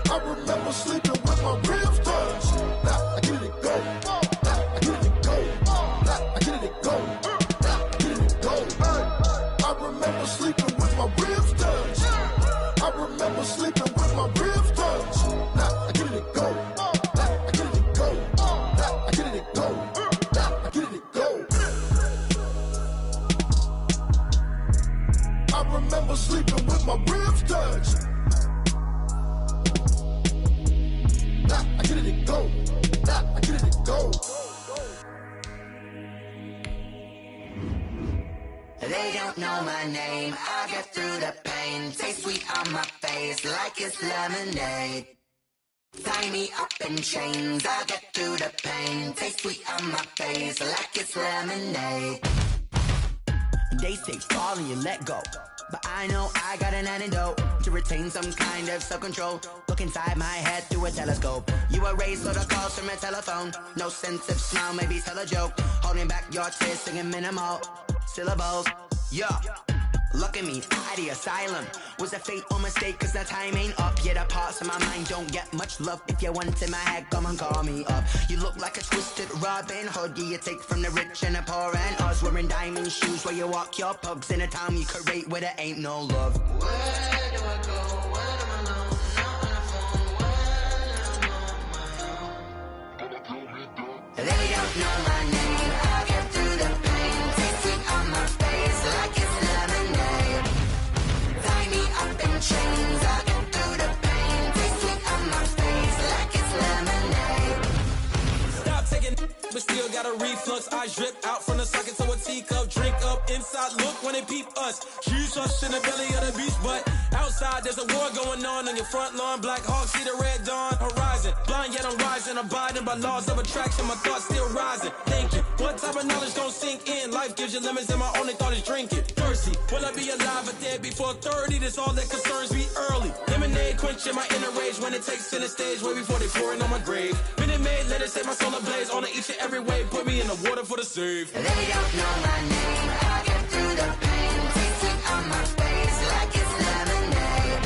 I remember sleeping with my ribs touched. Now I get it go. Now I get it go. Now I get it go. I remember sleeping with my ribs touched. I remember sleeping with my ribs touched. Now I get it go. Now I get it go. Now I get it go. Now I get it go. I remember sleeping with my ribs touched. Now I get it go. Now I get it go. They don't know my name, I get through the pain. Taste sweet on my face like it's lemonade. Tie me up in chains, I get through the pain. Taste sweet on my face like it's lemonade. They say fall and you let go, but I know I got an antidote to retain some kind of self-control. Look inside my head through a telescope. You erase all the calls from a telephone. No sense of smile, maybe tell a joke. Holding back your tears, singing minimal syllables. Yeah, look at me, out of the asylum. Was a fate or mistake, cause the time ain't up. Yet the parts of my mind don't get much love. If you want in my head, come and call me up. You look like a twisted Robin Hood. You take from the rich and the poor and us. Wearing diamond shoes where you walk your pugs. In a town you create where there ain't no love. Where do I go? Where am I alone? Not on the phone. When I'm on my own. They don't know my name. I get through the pain. Taste sweet on my face like it's lemonade. Tie me up in chains. I get through the pain. Taste sweet on my face like it's lemonade. Stop taking, but still got a reflux. Eyes drip out from the socket to a teacup. Drink up inside, look when they peep us. Choose us in the belly of the beast, but outside there's a war going on your front lawn. Black Hawk, see the red dawn horizon. Blind yet I'm rising, abiding by laws of attraction. My thoughts still rising, thinking what type of knowledge don't sink in. Life gives you lemons and my only thought is drinking. Thirsty, will I be alive or dead before 30? That's all that concerns me early. Lemonade quenching my inner rage when it takes center stage way before they pour it on my grave. Minute Maid, let it set my soul ablaze on each and every way. Put me in the water for the save. They don't know my name. I get through the pain. Taste sweet on my face like it's lemonade.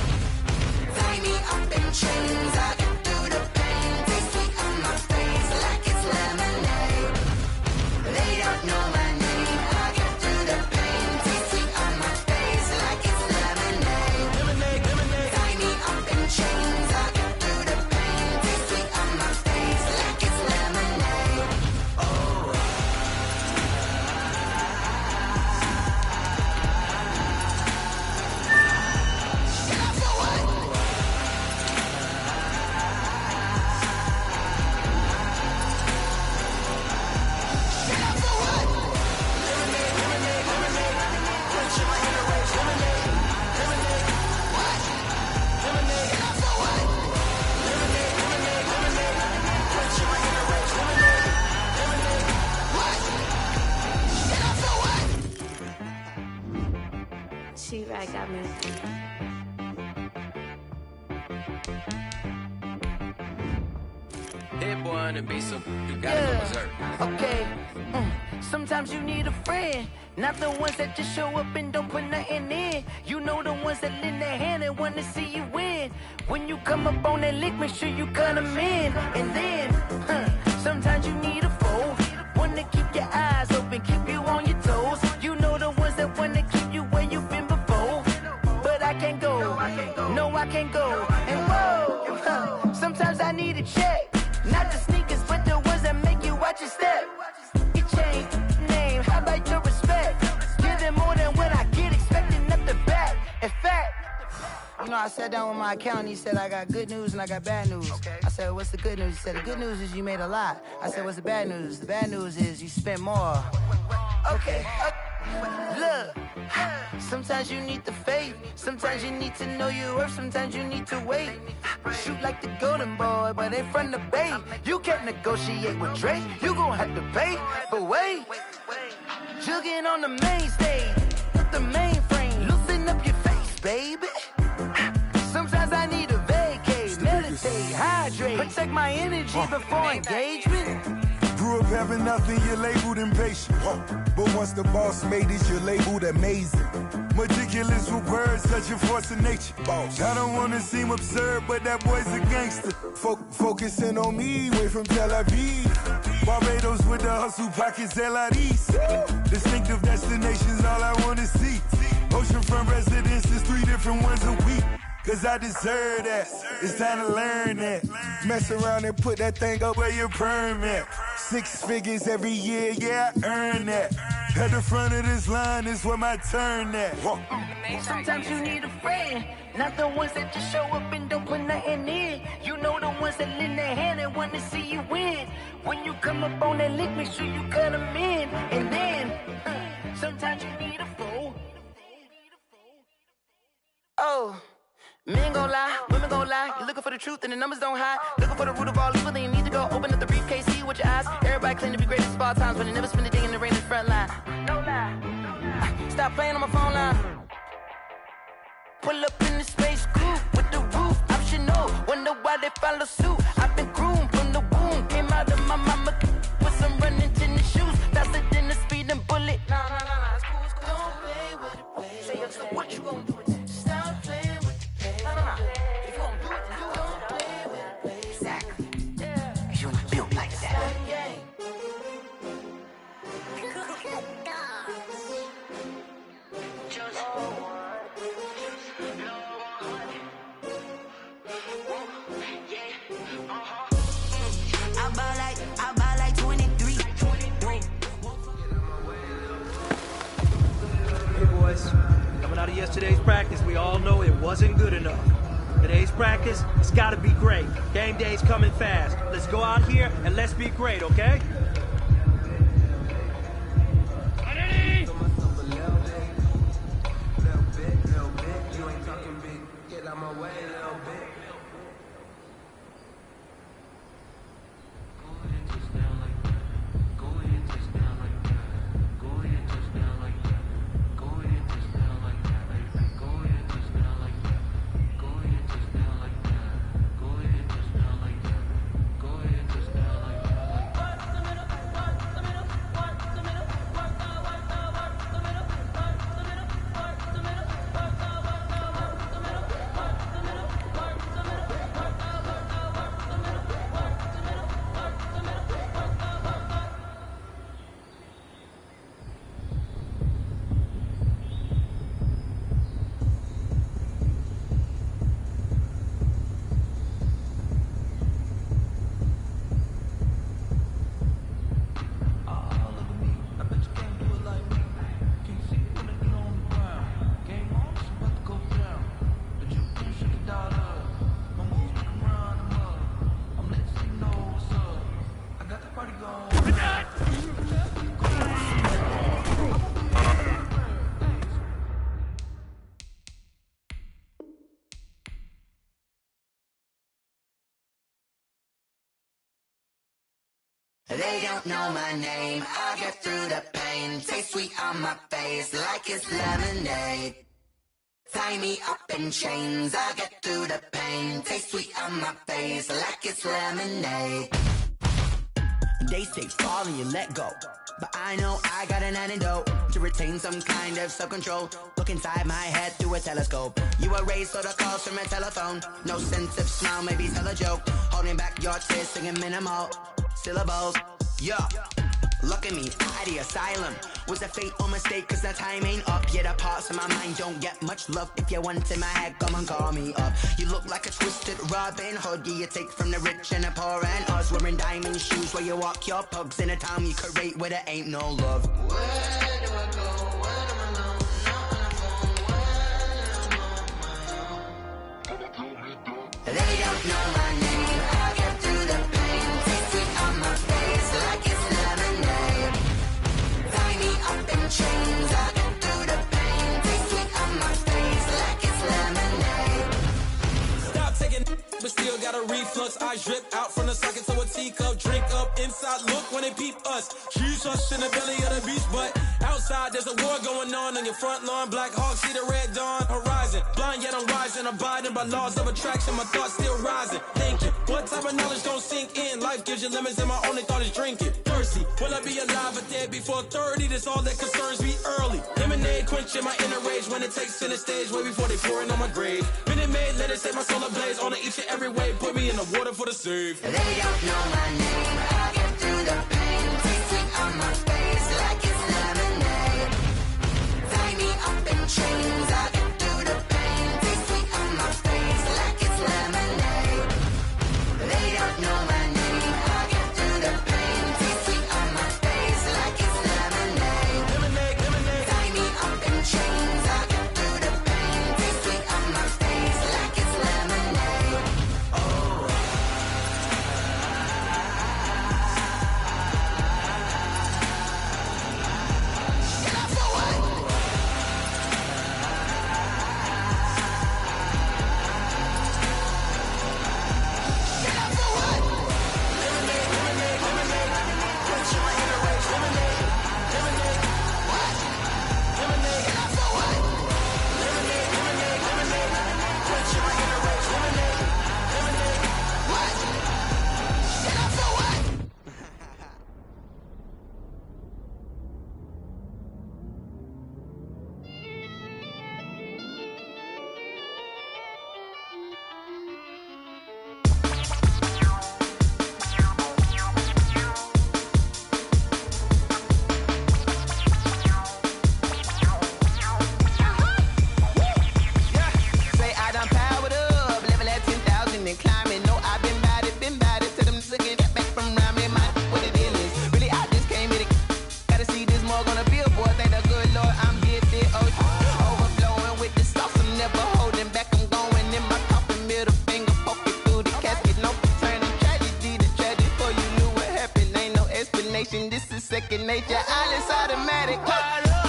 Tie me up in chains. I get through the pain. Taste sweet on my face like it's lemonade. They don't know my name. I get through the pain. Taste sweet on my face like it's lemonade. Lemonade, lemonade. Tie me up in chains. I get through the pain. Taste sweet on my face like it's lemonade. Oh. She-Rag got me. Hit boy on the beat, so you gotta go berserk. Okay, sometimes you need a friend, not the ones that just show up and don't put nothing in. You know the ones that lend their hand and want to see you win. When you come up on that lick, make sure you cut them in. And then, sometimes you need a foe, one to keep your eyes open, keep you on your toes. You know the ones that want to keep you where you've been before. But I can't go, no I can't go. And whoa, sometimes I need a check. Not the sneakers, but the ones that make you watch your step. Your chain, name, how about your respect? Give them more than what I get know, I sat down with my accountant. He said I got good news and I got bad news. Okay. I said, what's the good news? He said, the good news is you made a lot. I said, what's the bad news? The bad news is you spent more. Okay. Look, sometimes you need the faith. Sometimes you need to know your worth. Sometimes you need to wait. Shoot like the golden boy, but in front of the bay. You can't negotiate with Drake. You gon' have to pay. But wait, jugging on the main stage. The mainframe, loosen up your face, baby. Sometimes I need a vacate, meditate, hydrate, protect my energy before engagement. Grew up having nothing, you're labeled impatient. But once the boss made it, you're labeled amazing. Meticulous with words, such a force of nature. I don't wanna seem absurd, but that boy's a gangster. Focusing on me, way from Tel Aviv. Barbados with the hustle pockets, LIDs. Distinctive destinations, all I wanna see. Oceanfront residences, 3 different ones a week. Cause I deserve that, it's time to learn that. Mess around and put that thing up where your perm at. 6 figures every year, yeah, I earn that. At the front of this line is where my turn at. Sometimes you need a friend, not the ones that just show up and don't put nothing in. You know the ones that lend their hand and want to see you win. When you come up on that lick, make sure you cut them in. And then, sometimes you need a fool. Oh. Men gon' lie, women gon' lie. You're looking for the truth and the numbers don't hide. Looking for the root of all evil, then you need to go open up the briefcase, see with your eyes. Everybody claim to be greatest of all times, but they never spend a day in the rain in the front line. No lie. Stop playing on my phone line. Pull up in the space coupe with the roof optional. Wonder why they follow suit. I've been groomed from the womb. Came out of my mama with some running tennis shoes. Faster than the speeding bullet. Nah, it's cool, it's cool. Don't play with it, play. Say, so what you gon' do with it? Stop playing with it. If you gon' do it, then don't play with it. Exactly. Cause you're not built like that. I buy like 23. Hey boys, coming out of yesterday's practice, we all know it wasn't good enough. Today's practice, it's gotta be great. Game day's coming fast. Let's go out here and let's be great, okay? They don't know my name, I'll get through the pain. Taste sweet on my face like it's lemonade. Tie me up in chains, I'll get through the pain. Taste sweet on my face like it's lemonade. They say fall and you let go, but I know I got an antidote to retain some kind of self-control. Look inside my head through a telescope. You erase all the calls from a telephone. No sense of smile, maybe tell a joke. Holding back your tears, singing minimal syllables. Yeah, look at me, at the asylum. Was a fate or mistake, cause the time ain't up. Yet the parts of my mind don't get much love. If you want in my head, come and call me up. You look like a twisted Robin Hood. Yeah, you take from the rich and the poor and us. Wearing diamond shoes where you walk your pugs in a town you could rate where there ain't no love. Where do I go? When I'm alone, not on the phone, when I'm on my own. still got a reflux. I drip out from the socket to a teacup. Drink up inside, look when they peep us. She's us in the belly of the beach, but outside there's a war going on your front lawn. Black Hawk, see the red dawn horizon. Blind yet I'm rising, abiding by laws of attraction. My thoughts still rising, thinking what type of knowledge don't sink in? Life gives you lemons and my only thought is drinking. Thirsty, will I be alive or dead before 30? That's all that concerns me early. Lemonade quenching my inner rage when it takes center stage way before they pour it on my grave. Minute Maid, let it set my soul ablaze on each and every way. Put me in the water for the save. They don't know my name. I get through the pain. Taste sweet on my face like it's lemonade. Tie me up in chains. I get through the pain. Taste sweet on my face like it's lemonade. They don't know my name. I get through the pain. Taste sweet on my face like it's lemonade. Lemonade, lemonade. Tie me up in chains. I get through the pain. Taste sweet on my face like it's lemonade. Say I done powered up, level at 10,000 and climbing. No, I've been bad it to them looking get back from around me. My what the deal is. Really, I just came here to gotta see this more gonna be a boy. Thank the good Lord, I'm gifted. Oh, overflowing with the sauce. I'm never holding back. I'm going in my coffin, middle finger poking through the casket. No turning tragedy to tragedy. Before you knew what happened, ain't no explanation. This is second nature. All is automatic. Caught up.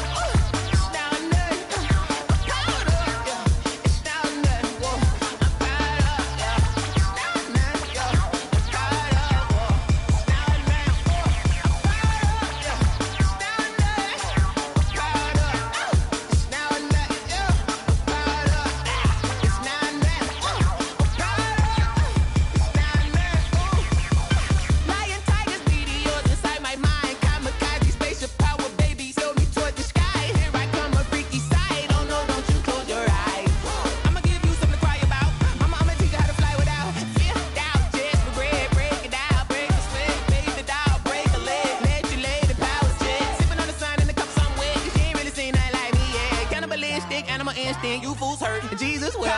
Lion, tigers, meteors inside my mind. Kamikaze, spaceship power, baby, sail me toward the sky. Here I come, a freaky side. Oh no, don't you close your eyes. I'ma give you something to cry about. I'ma teach you how to fly without fear, doubt. Just for bread, break it out, break the sweat, make the doll, break a leg, let you lay the power jet. Sipping on the sun in the cup somewhere, 'cause she ain't really seen nothing like me yet. Cannibalistic, animal instinct, you fools hurt. Jesus will.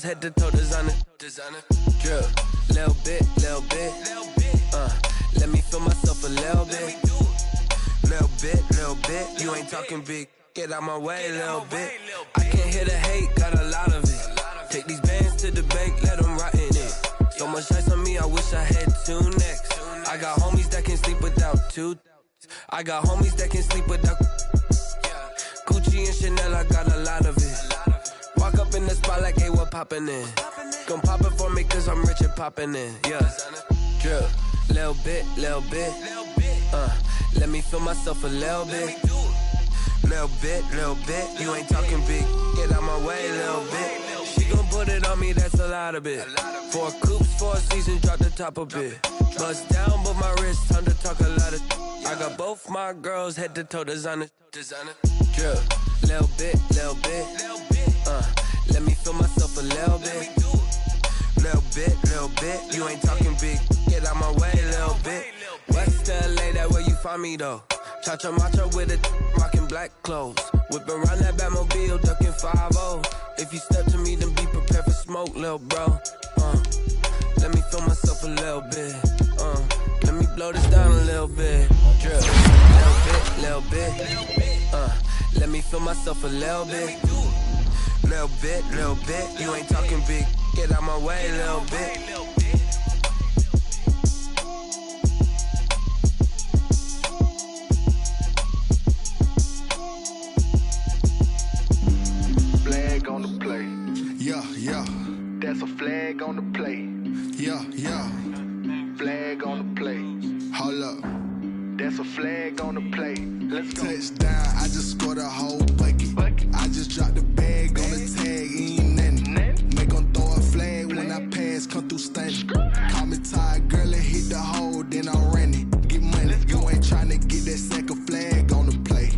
Head to toe designer, drip, little bit, Let me feel myself a little bit. Little bit. You ain't talking big. Get out my way, little bit. I can't hear the hate, got a lot of it. Take these bands to the bank, let them rot in it. So much ice on me, I wish I had 2 necks. I got homies that can sleep without 2. I got homies that can sleep without Gucci and Chanel, I got a lot of it. Walk up in the spot like, hey, what poppin' in? Gon' pop it for me cause I'm rich and poppin' in. Yeah, drip, little bit. Let me feel myself a little bit. Little bit. You ain't talking big. Get out my way, little bit. She gon' put it on me, that's a lot of it. 4 coops, 4 seasons, drop the top a bit. Bust down, but my wrist, time to talk a lot of. I got both my girls head to toe designer. Drip, little bit. Let me feel myself a little bit. Little bit. You ain't talking big. Get out my way, little bit. West LA, that where you find me though. Cha-cha macha with it, rockin' black clothes. Whip around that Batmobile, ducking 5-0. If you step to me, then be prepared for smoke, lil' bro. Let me feel myself a little bit. Let me blow this down a little bit. Drip, little bit. Let me feel myself a little bit. Little bit. You ain't talking big. Get out my way, little bit. Flag on the play. Yeah. That's a flag on the play. Yeah. Flag on the play. Hold up. That's a flag on the play. Let's go. Touchdown, I just scored a whole bucket. I just dropped the bag on the tag, ain't nothing. Make 'em throw a flag when I pass, come through stunning. Call me tired, girl, and hit the hole, then I'm running. Get money, you ain't tryna get that second flag on the play.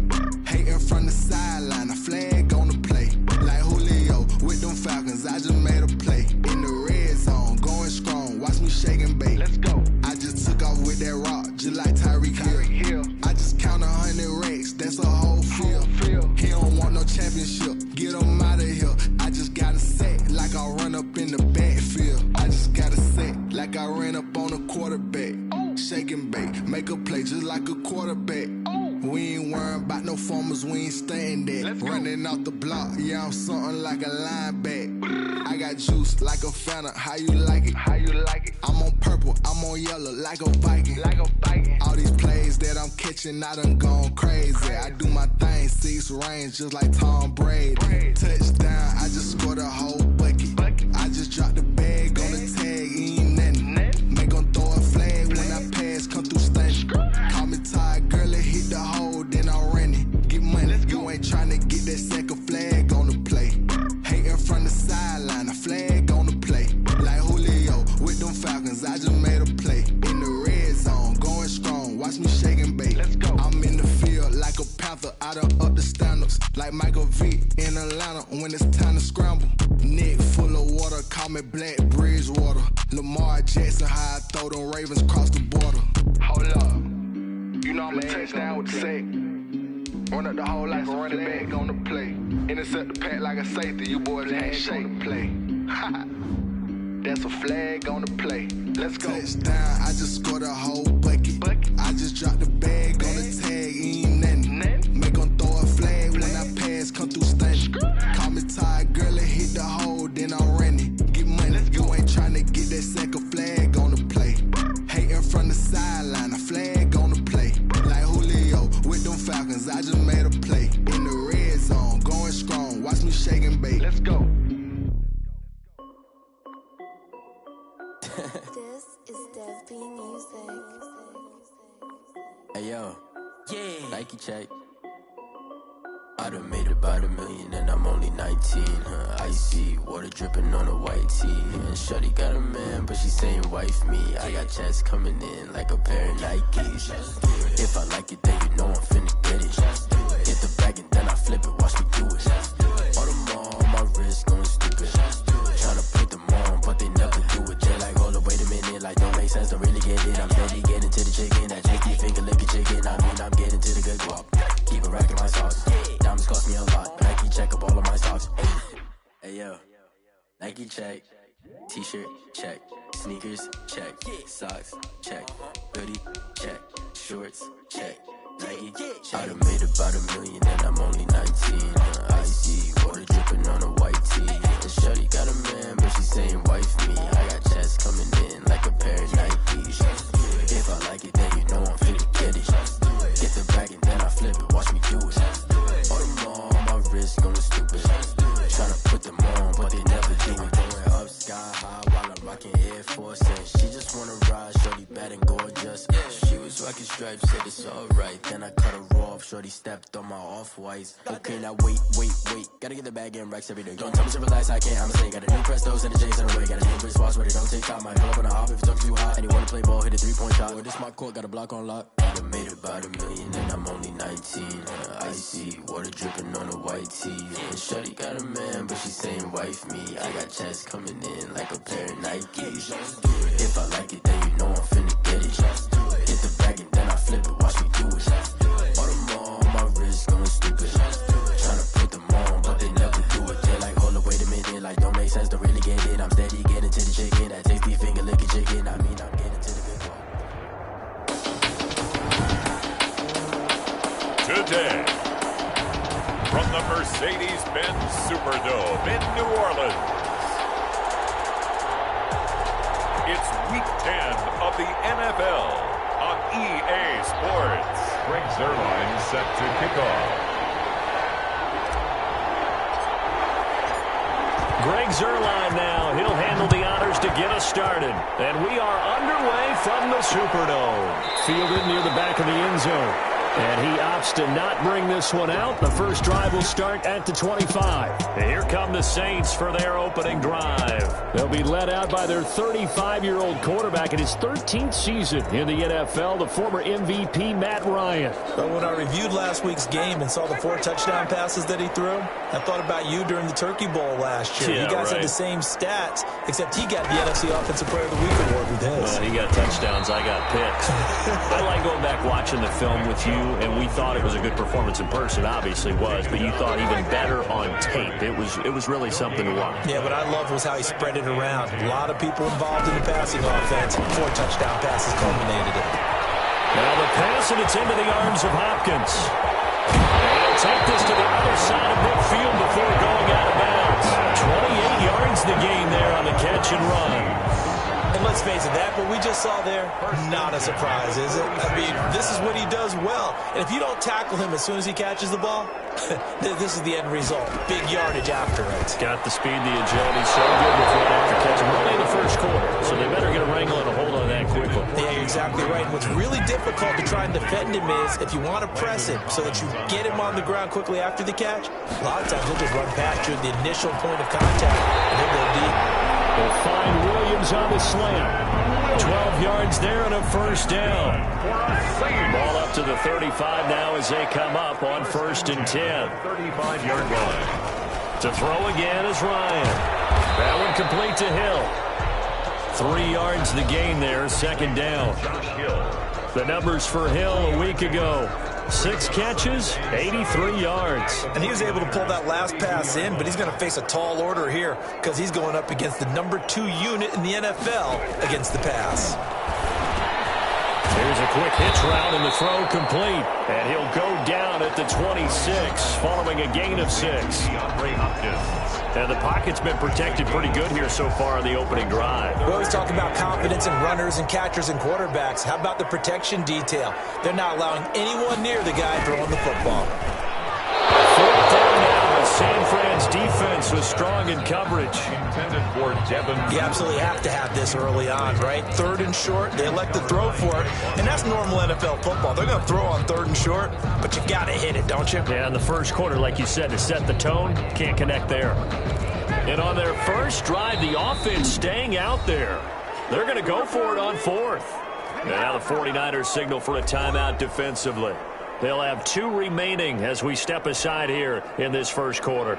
Hating from the sideline, a flag on the play. Like Julio with them Falcons, I just made a play. In the red zone, going strong, watch me shake and bake. Let's go. I just took off with that rock, just like Tyreek Hill. I just count 100 racks, that's a whole field. He don't want no championship, get him out of here. I just got a set, like I run up in the backfield. I just got a set, like I ran up on a quarterback. Shake and bake, make a play just like a quarterback. We ain't worrying about no formers, we ain't staying there. Running off the block, yeah, I'm something like a linebacker. I got juice like a Fanta, how you like it? I'm on purple, I'm on yellow, like a Viking. All these plays that I'm catching, I done gone crazy. I do my thing, 6 range, just like Tom Brady. Touchdown, I just scored a whole bucket. I just dropped the bag on the tag, ain't nothing. Make 'em throw a flag when I pass, come through stunning. Call me tired, girl, and hit the hole, then I'm running. Get money, you ain't tryna get that second flag on the play. Hating from the sideline, a flag on the play. Like Julio with them Falcons, I just made a play. In the red zone, going strong, watch me shake and bake. Let's go. I'm in the field like a panther, I done up the standards. Like Michael Vick in Atlanta when it's time to scramble. Neck full of water, call me Black Bridgewater. Lamar Jackson, how I throw them Ravens cross the border. Hold up. You know I'm a touchdown with the sack. Run up the hole like a running back on the play. Intercept the pack like a safety, you boys ain't shake the play. That's a flag on the play. Let's go. Touchdown, I just scored a whole bucket. I just dropped the bag on the tag, ain't nothing. Make 'em throw a flag when I pass, come through stunning. Call me tired, girl, and hit the hole, then I'm running. Get money, you ain't tryna get that second flag on the play. Hating from the sideline, a flag on the play. Like Julio with them Falcons, I just made a play. In the red zone, going strong, watch me shake and bake. Let's go. This is Dev B Music. Hey yo, Nike check. I done made about $1 million and I'm only 19, Icy, water dripping on a white tee. And shorty got a man, but she saying wife me. I got checks coming in like a pair of Nikes. If I like it, then you know I'm finna get it. Get the bag and then I flip it, watch me do it. All the more on my wrist going stupid. Tryna put them on, but they never do it. They're like, hold up, wait a minute, like don't make sense, don't really get it. I'm steady getting to the chicken, that chicky finger licking chicken. I mean, I'm getting to the good guap. Keep a rack in my sauce. Diamonds cost me a lot. Nike check up all of my socks. Hey yo, Nike check. T-shirt check. Sneakers check. Socks check. hoodie, check. Shorts, check. Nike, I done made about $1 million and I'm only 19. Icy, water dripping on a white tee. And shorty got a man, but she saying wife me. I got checks coming in like a pair of Nikes. If I like it, then you know I'm finna get it. Get the bag and then I flip it, watch me do it. All them on my wrist going stupid. Tryna put them on, but they never do it. Going up sky high while I'm rocking Air Force. And she just wanna ride, shorty bad and gorgeous. She was rocking stripes, said it's alright. Then I cut her off, shorty stepped on my off-whites. Okay, now wait. Gotta get the bag and racks every day. Don't tell me to relax, I can't, I'ma say. Got a new Prestos and the J's in the way. Got a new wristwatch, but it don't take time. I pull up on the hop if it's talking too hot. And you wanna play ball, hit a 3-point shot. Or this my court, got a block on lock. I done made about $1 million and I'm only 19. Icy, water dripping on a white tee. And shorty got a man, but she saying wife me. I got checks coming in like a pair of Nikes. If I like it, then you know I'm finna get it. Get the bag and then I flip it, watch me do it. All them on my wrist going stupid. Tryna put them on, but they never do it. They're like, hold up, wait a minute, like don't make sense to really get it. I'm steady getting to the chicken, that tasty finger licking chicken. I mean, I'm getting to the big one. Today, from the Mercedes-Benz Superdome in New Orleans, it's Week 10 of the NFL on EA Sports. Greg Zuerlein set to kick off. Greg Zuerlein now. He'll handle the honors to get us started. And we are underway from the Superdome. Fielded near the back of the end zone. And he opts to not bring this one out. The first drive will start at the 25. And here come the Saints for their opening drive. They'll be led out by their 35-year-old quarterback in his 13th season in the NFL, the former MVP, Matt Ryan. But when I reviewed last week's game and saw the 4 touchdown passes that he threw, I thought about you during the Turkey Bowl last year. Yeah, you guys right. had the same stats, except he got the NFC Offensive Player of the Week award with his. He got touchdowns, I got picks. I like going back watching the film with you, and we thought it was a good performance in person, obviously was, but you thought even better on tape. It was really something to watch. Yeah, what I loved was how he spread it around. A lot of people involved in the passing offense. 4 touchdown passes culminated it. Now the pass, and it's into the arms of Hopkins. And he'll take this to the other side of midfield before going out of bounds. 28 yards the gain there on the catch and run. And let's face it, that what we just saw there, not a surprise, is it? I mean, this is what he does well. And if you don't tackle him as soon as he catches the ball, this is the end result. Big yardage after it. Got the speed, the agility, so good with one after catch. We're only in the first quarter, so they better get a wrangle and a hold on that quickly. Yeah, you're exactly right. And what's really difficult to try and defend him is if you want to press him so that you get him on the ground quickly after the catch, a lot of times he'll just run past you at the initial point of contact, and he'll go deep. They'll find Williams on the slant. 12 yards there and a first down. Ball up to the 35 now as they come up on 1st and 10. 35-yard line. To throw again is Ryan. That one complete to Hill. 3 yards the gain there, 2nd down. The numbers for Hill a week ago. 6 catches, 83 yards. And he was able to pull that last pass in, but he's going to face a tall order here because he's going up against the number 2 unit in the NFL against the pass. Here's a quick hitch route and the throw complete. And he'll go down at the 26 following a gain of 6. And the pocket's been protected pretty good here so far in the opening drive. We always talk about confidence in runners and catchers and quarterbacks. How about the protection detail? They're not allowing anyone near the guy throwing the football. 4th down now. San Fran's defense was strong in coverage. Intended for Devin. You absolutely have to have this early on, right? 3rd and short, they elect to throw for it. And that's normal NFL football. They're going to throw on 3rd and short, but you got to hit it, don't you? Yeah, in the first quarter, like you said, to set the tone, can't connect there. And on their first drive, the offense staying out there. They're going to go for it on 4th. And now the 49ers signal for a timeout defensively. They'll have 2 remaining as we step aside here in this first quarter.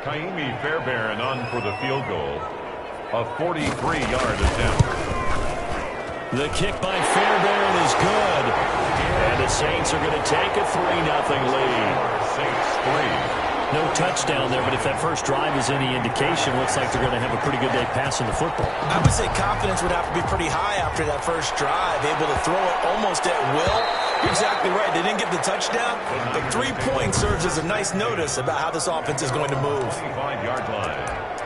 Kaimi Fairbairn on for the field goal. A 43-yard attempt. The kick by Fairbairn is good. And the Saints are going to take a 3-0 lead. Saints 3, No touchdown there, but if that first drive is any indication, looks like they're going to have a pretty good day passing the football. I would say confidence would have to be pretty high after that first drive, able to throw it almost at will. You're exactly right. They didn't get the touchdown, but 3 points serves as a nice notice about how this offense is going to move. 5-yard line.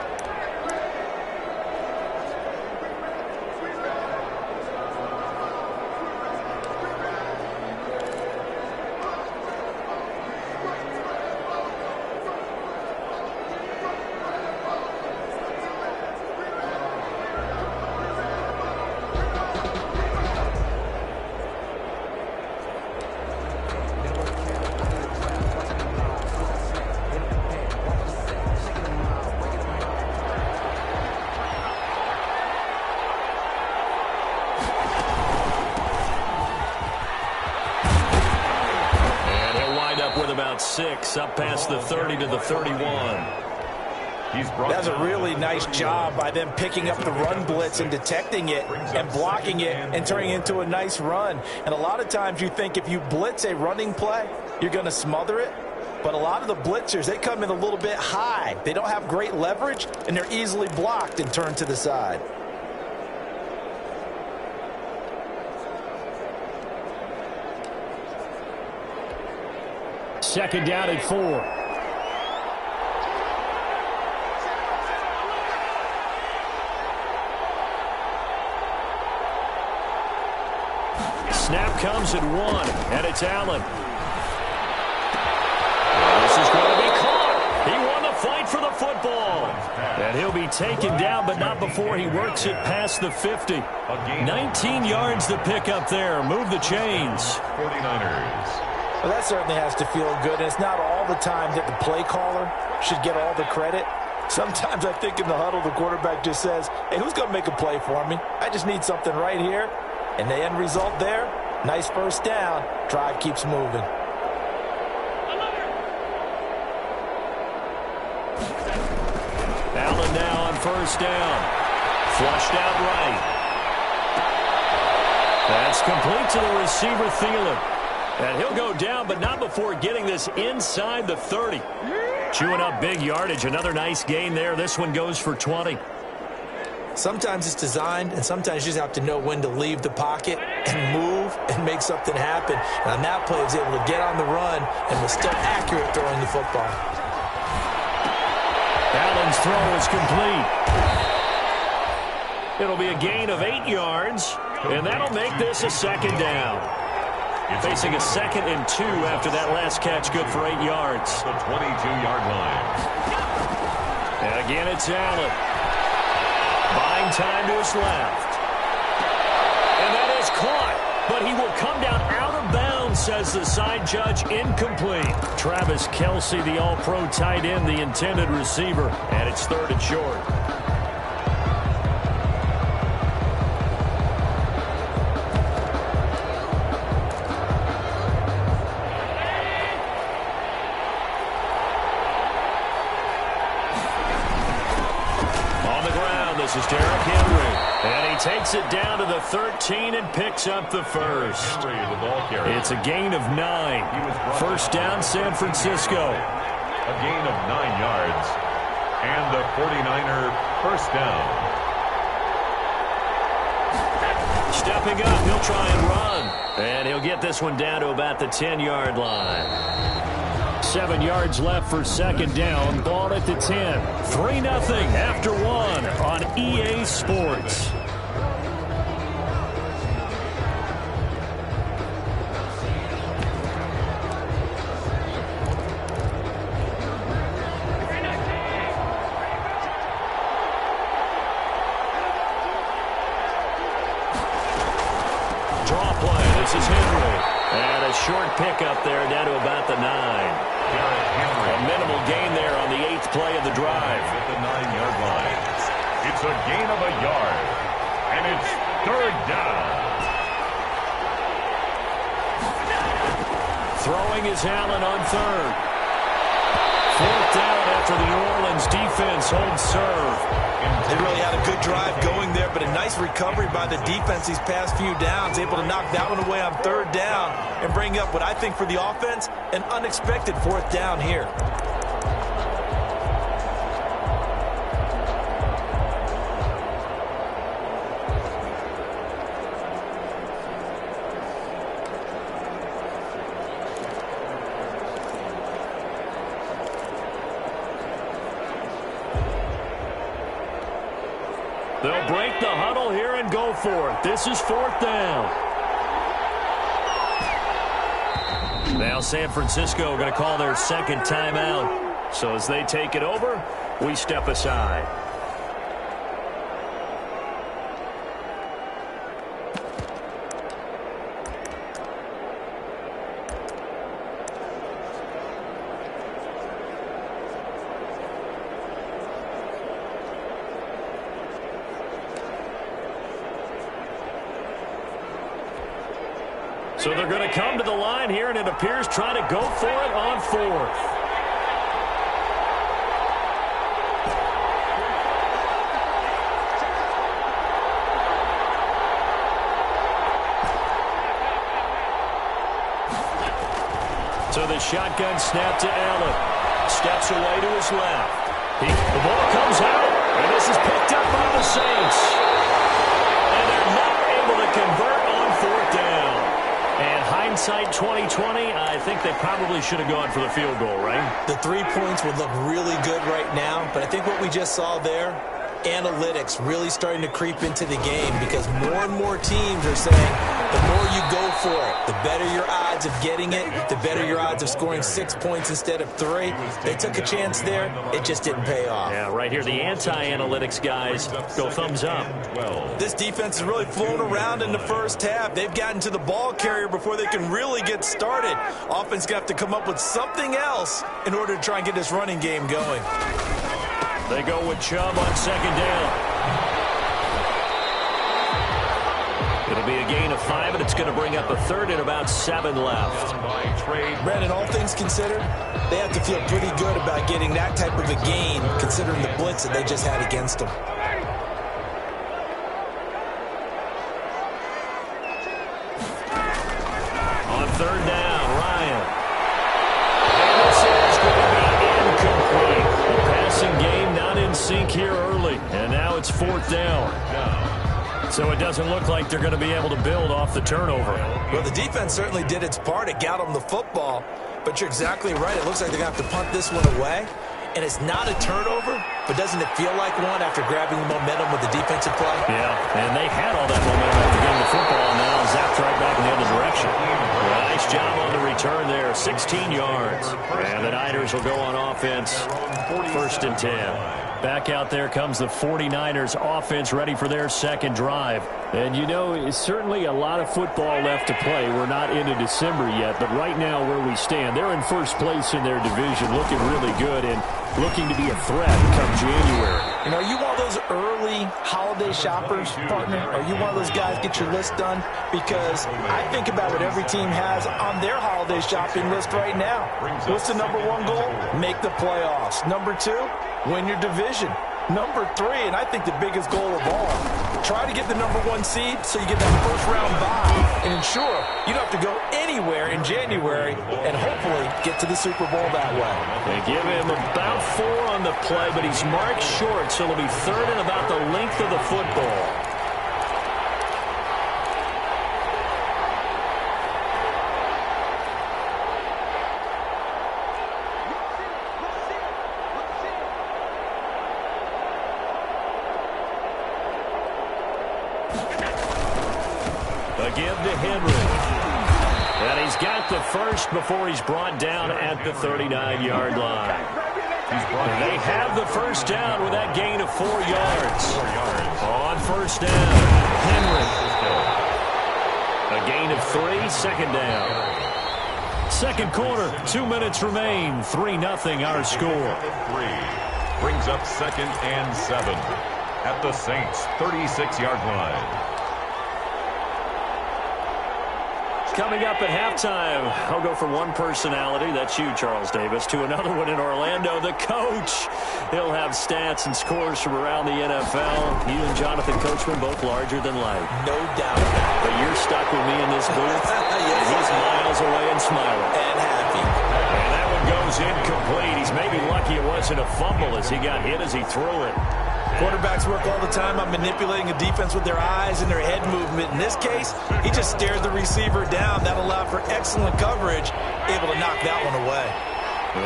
About 6, up past the 30 to the 31. That's a really nice job by them picking up the run blitz and detecting it and blocking it and turning it into a nice run. And a lot of times you think if you blitz a running play, you're going to smother it. But a lot of the blitzers, they come in a little bit high. They don't have great leverage, and they're easily blocked and turned to the side. Second down at 4. Snap comes at 1, and it's Allen. This is going to be caught. He won the fight for the football. And he'll be taken down, but not before he works it past the 50. 19 yards to pick up there. Move the chains. 49ers. Well, that certainly has to feel good, and it's not all the time that the play caller should get all the credit. Sometimes I think in the huddle, the quarterback just says, hey, who's going to make a play for me? I just need something right here. And the end result there, nice first down. Drive keeps moving. Allen now on first down. Flushed out right. That's complete to the receiver, Thielen. And he'll go down, but not before getting this inside the 30. Chewing up big yardage. Another nice gain there. This one goes for 20. Sometimes it's designed, and sometimes you just have to know when to leave the pocket and move and make something happen. And on that play, he was able to get on the run and was still accurate throwing the football. Allen's throw is complete. It'll be a gain of 8 yards, and that'll make this a second down. Facing a 2nd and 2 after that last catch, good for 8 yards. The 22-yard line. And again, it's Allen. Buying time to his left. And that is caught, but he will come down out of bounds, says the side judge. Incomplete. Travis Kelce, the all-pro tight end, the intended receiver, and it's 3rd and short. This is Derrick Henry, and he takes it down to the 13 and picks up the first. It's a gain of 9. First down, San Francisco. A gain of 9 yards, and the 49er first down. Stepping up, he'll try and run, and he'll get this one down to about the 10-yard line. 7 yards left for second down. Ball at the 10. 3-0 after 1 on EA Sports. Draw play. This is Henry. And a short pickup there down to about the 9. A minimal gain there on the 8th play of the drive. At the 9-yard line. It's a gain of 1 yard. And it's 3rd down. Throwing is Allen on 3rd. 4th down after the New Orleans defense holds serve. They really had a good drive going there, but a nice recovery by the defense these past few downs, able to knock that one away on 3rd down and bring up what I think for the offense, an unexpected 4th down here. They'll break the huddle here and go for it. This is 4th down. Now San Francisco going to call their second timeout. So as they take it over, we step aside. So they're going to come to the line here, and it appears trying to go for it on 4th. So the shotgun snap to Allen. Steps away to his left. The ball comes out, and this is picked up by the Saints. And they're not able to convert on 4th down. And hindsight 2020, I think they probably should have gone for the field goal, right? The 3 points would look really good right now, but I think what we just saw there, analytics really starting to creep into the game because more and more teams are saying the more you go for it, the better your odds of getting it, the better your odds of scoring 6 points instead of 3. They took a chance there. It just didn't pay off. Yeah, right here, the anti-analytics guys go thumbs up. This defense is really flown around in the first half. They've gotten to the ball carrier before they can really get started. Offense going to have to come up with something else in order to try and get this running game going. They go with Chubb on 2nd down. It'll be a gain of 5, and it's going to bring up a 3rd and about 7 left. Brandon, all things considered, they have to feel pretty good about getting that type of a gain considering the blitz that they just had against them. On 3rd down, Ryan. And this is going to be incomplete. The passing game not in sync here early, and now it's 4th down. So it doesn't look like they're going to be able to build off the turnover. Well, the defense certainly did its part. It got them the football, but you're exactly right. It looks like they're going to have to punt this one away. And it's not a turnover, but doesn't it feel like one after grabbing the momentum with the defensive play? Yeah, and they had all that momentum after getting the football, and now zapped right back in the other direction. Nice job on the return there, 16 yards. And the Niners will go on offense, 1st and 10. Back out there comes the 49ers offense ready for their second drive. And, you know, it's certainly a lot of football left to play. We're not into December yet, but right now where we stand, they're in first place in their division, looking really good and looking to be a threat come January. And are you one of those early holiday shoppers, partner? Are you one of those guys get your list done? Because I think about what every team has on their holiday shopping list right now. What's the number 1 goal? Make the playoffs. Number 2, win your division. Number 3, and I think the biggest goal of all, try to get the number 1 seed so you get that first round bye and ensure you don't have to go anywhere in January and hopefully get to the Super Bowl that way. They give him about 4 on the play, but he's marked short, so it'll be 3rd and about the length of the football. Give to Henry. And he's got the first before he's brought down at the 39-yard line. They have the first down with that gain of 4 yards. On 1st down, Henry. A gain of 3, 2nd down. 2nd quarter, 2 minutes remain, 3-0 our score. 3 brings up 2nd and 7 at the Saints' 36-yard line. Coming up at halftime, I'll go from one personality, that's you, Charles Davis, to another one in Orlando, the coach. He'll have stats and scores from around the NFL. You and Jonathan Coachman, both larger than life. No doubt about it. But you're stuck with me in this booth. Yes, he's miles away and smiling. And happy. And that one goes incomplete. He's maybe lucky it wasn't a fumble as he got hit as he threw it. Quarterbacks work all the time on manipulating a defense with their eyes and their head movement. In this case, he just stared the receiver down. That allowed for excellent coverage, able to knock that one away.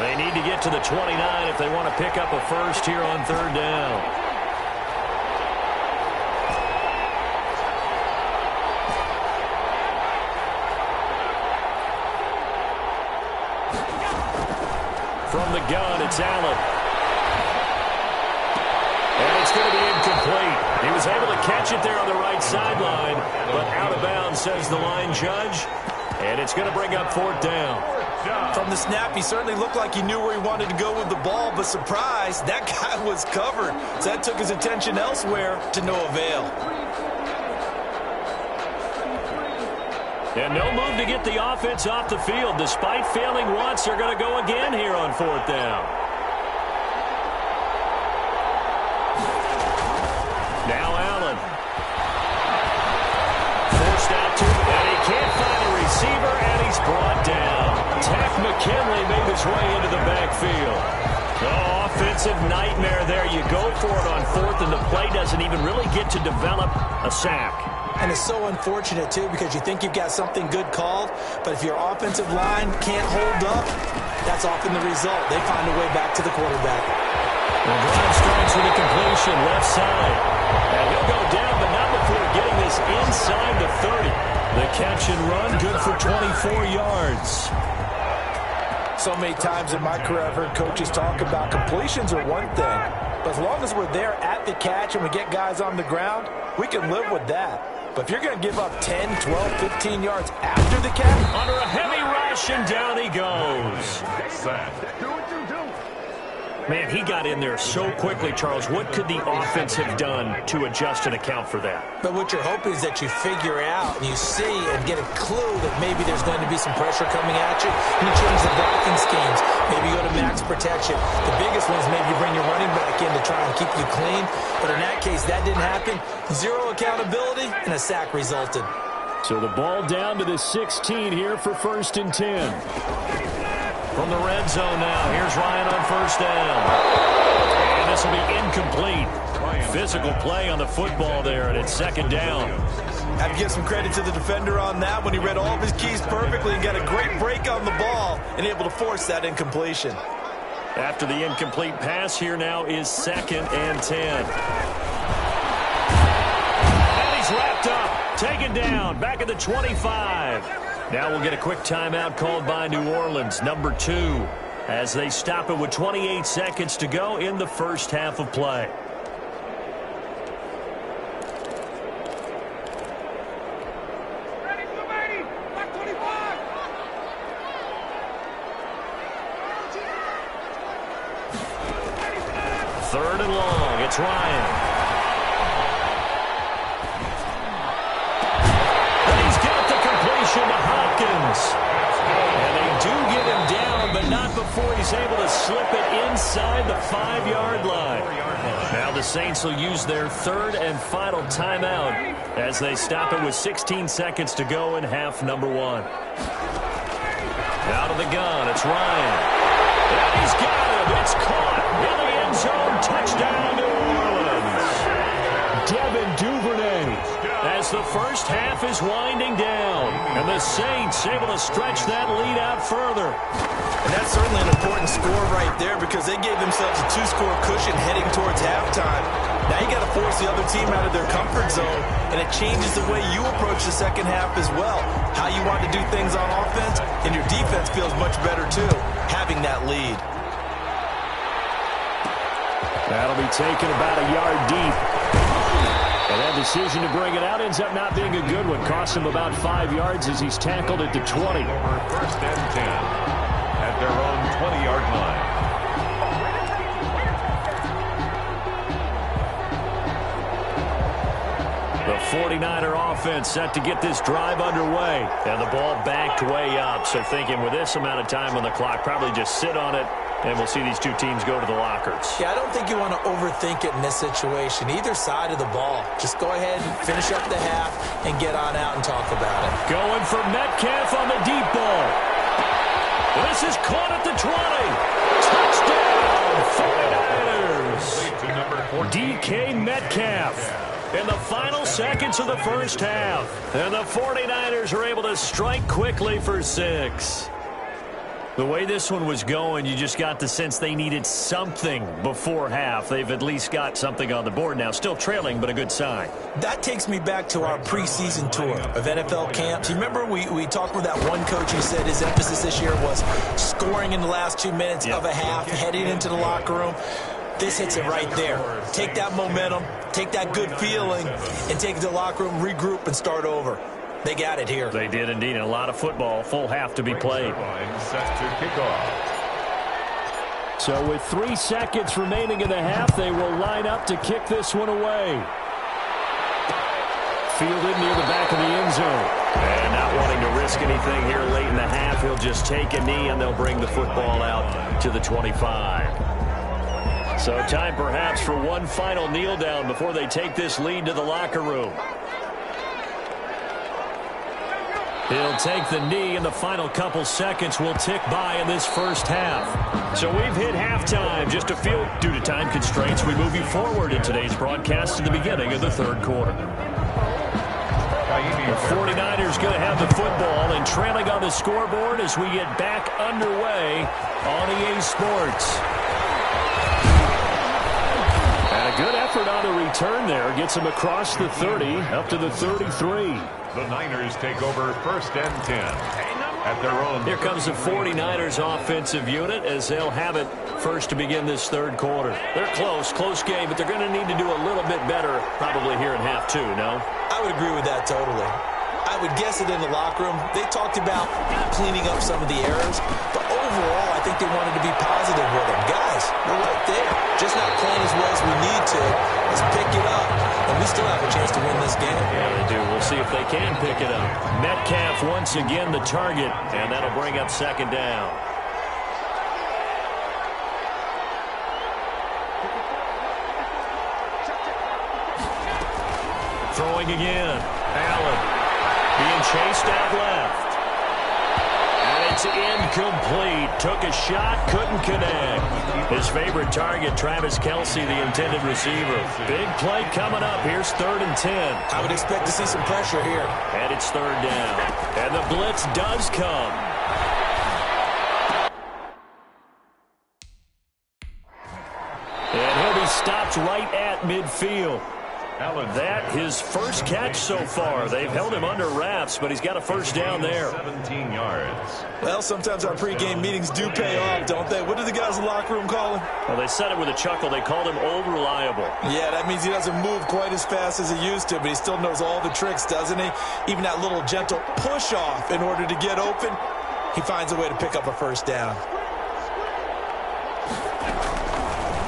They need to get to the 29 if they want to pick up a first here on 3rd down. From the gun, it's Allen. And it's going to be incomplete. He was able to catch it there on the right sideline, but out of bounds, says the line judge. And it's going to bring up 4th down. From the snap, he certainly looked like he knew where he wanted to go with the ball, but surprise, that guy was covered. So that took his attention elsewhere to no avail. And no move to get the offense off the field. Despite failing once, they're going to go again here on 4th down. Now Allen. Forced out to, and he can't find a receiver, and he's brought down. Tack McKinley made his way into the backfield. Oh, offensive nightmare there. You go for it on 4th, and the play doesn't even really get to develop a sack. And it's so unfortunate, too, because you think you've got something good called, but if your offensive line can't hold up, that's often the result. They find a way back to the quarterback. Well, drive strikes with a completion left side. And he'll go down, but not before getting this inside the 30. The catch and run, good for 24 yards. So many times in my career I've heard coaches talk about completions are one thing, but as long as we're there at the catch and we get guys on the ground, we can live with that. But if you're going to give up 10, 12, 15 yards after the catch, under a heavy rush, and down he goes. Man, he got in there so quickly, Charles. What could the offense have done to adjust and account for that? But what you're hoping is that you figure out and you see and get a clue that maybe there's going to be some pressure coming at you, and you change the blocking schemes. Maybe you go to max protection. The biggest one is maybe you bring your running back in to try and keep you clean. But in that case, that didn't happen. Zero accountability, and a sack resulted. So the ball down to the 16 here for 1st and 10. From the red zone now, here's Ryan on 1st down. And this will be incomplete. Physical play on the football there, and it's 2nd down. I have to give some credit to the defender on that when he read all of his keys perfectly and got a great break on the ball and able to force that incompletion. After the incomplete pass, here now is 2nd and 10. And he's wrapped up, taken down, back at the 25. Now we'll get a quick timeout called by New Orleans, number 2, as they stop it with 28 seconds to go in the first half of play. Third and long, it's Ryan. To Hopkins. And they do get him down, but not before he's able to slip it inside the 5-yard line. Now the Saints will use their 3rd and final timeout as they stop it with 16 seconds to go in half number 1. Out of the gun, it's Ryan. And he's got him. It's caught in the end zone. Touchdown, New Orleans. Devin Duvernay. As the first half is winding down, and the Saints able to stretch that lead out further. And that's certainly an important score right there because they gave themselves a 2-score cushion heading towards halftime. Now you got to force the other team out of their comfort zone, and it changes the way you approach the second half as well. How you want to do things on offense, and your defense feels much better too, having that lead. That'll be taken about a yard deep. And that decision to bring it out ends up not being a good one. Cost him about 5 yards as he's tackled at the 20. 1st and 10 at their own 20-yard line. The 49er offense set to get this drive underway. And the ball backed way up. So thinking with this amount of time on the clock, probably just sit on it. And we'll see these two teams go to the lockers. Yeah, I don't think you want to overthink it in this situation. Either side of the ball. Just go ahead and finish up the half and get on out and talk about it. Going for Metcalf on the deep ball. This is caught at the 20. Touchdown, 49ers. DK Metcalf in the final seconds of the first half. And the 49ers are able to strike quickly for 6. The way this one was going, you just got the sense they needed something before half. They've at least got something on the board now. Still trailing, but a good sign. That takes me back to our preseason tour of NFL camps. You remember we talked with that one coach who said his emphasis this year was scoring in the last 2 minutes of a half, heading into the locker room. This hits it right there. Take that momentum, take that good feeling, and take it to the locker room, regroup, and start over. They got it here. They did indeed. And a lot of football, full half to be played. Set to kick off. So with 3 seconds remaining in the half, they will line up to kick this one away. Fielded near the back of the end zone. And not wanting to risk anything here late in the half, he'll just take a knee, and they'll bring the football out to the 25. So time perhaps for one final kneel down before they take this lead to the locker room. He'll take the knee, and the final couple seconds will tick by in this first half. So we've hit halftime. Just a few. Due to time constraints, we move you forward in today's broadcast to the beginning of the third quarter. The 49ers going to have the football and trailing on the scoreboard as we get back underway on EA Sports. And a good effort on the return there. Gets him across the 30, up to the 33. The Niners take over 1st and 10 at their own. Here comes the 49ers offensive unit as they'll have it first to begin this third quarter. They're close game, but they're going to need to do a little bit better probably here in half 2, no? I would agree with that totally. I would guess it in the locker room. They talked about cleaning up some of the errors, but overall, I think they wanted to be positive with them. Guys, we're right there. Just not playing as well as we need to. Let's pick it up, and we still have a chance to win this game. Yeah, they do. We'll see if they can pick it up. Metcalf once again the target, and that'll bring up 2nd down. Throwing again. Allen being chased out left. And it's incomplete. Took a shot, couldn't connect. His favorite target, Travis Kelce, the intended receiver. Big play coming up. Here's 3rd and 10. I would expect to see some pressure here. And it's 3rd down. And the blitz does come. And he'll be stopped right at midfield. That his first catch so far. They've held him under wraps, but he's got a 1st down there. 17 yards. Well, sometimes our pregame meetings do pay off, don't they? What do the guys in the locker room call him? Well, they said it with a chuckle. They called him Old Reliable. Yeah, that means he doesn't move quite as fast as he used to, but he still knows all the tricks, doesn't he? Even that little gentle push-off in order to get open, he finds a way to pick up a 1st down.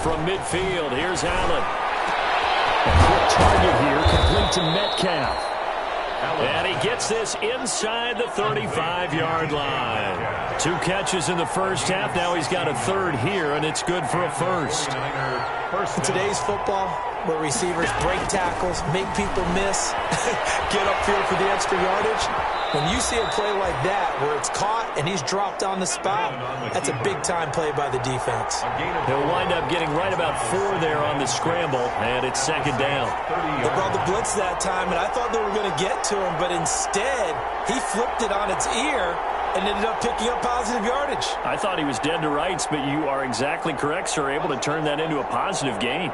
From midfield, here's Allen. A quick target here, complete to Metcalf. And he gets this inside the 35-yard line. 2 catches in the first half. Now he's got a 3rd here, and it's good for a 1st. In today's football, where receivers break tackles, make people miss, get upfield for the extra yardage, when you see a play like that where it's caught and he's dropped on the spot, that's a big-time play by the defense. He'll wind up getting right about 4 there on the scramble, and it's 2nd down. They brought the blitz that time, and I thought they were going to get to him, but instead, he flipped it on its ear and ended up picking up positive yardage. I thought he was dead to rights, but you are exactly correct, sir, able to turn that into a positive gain.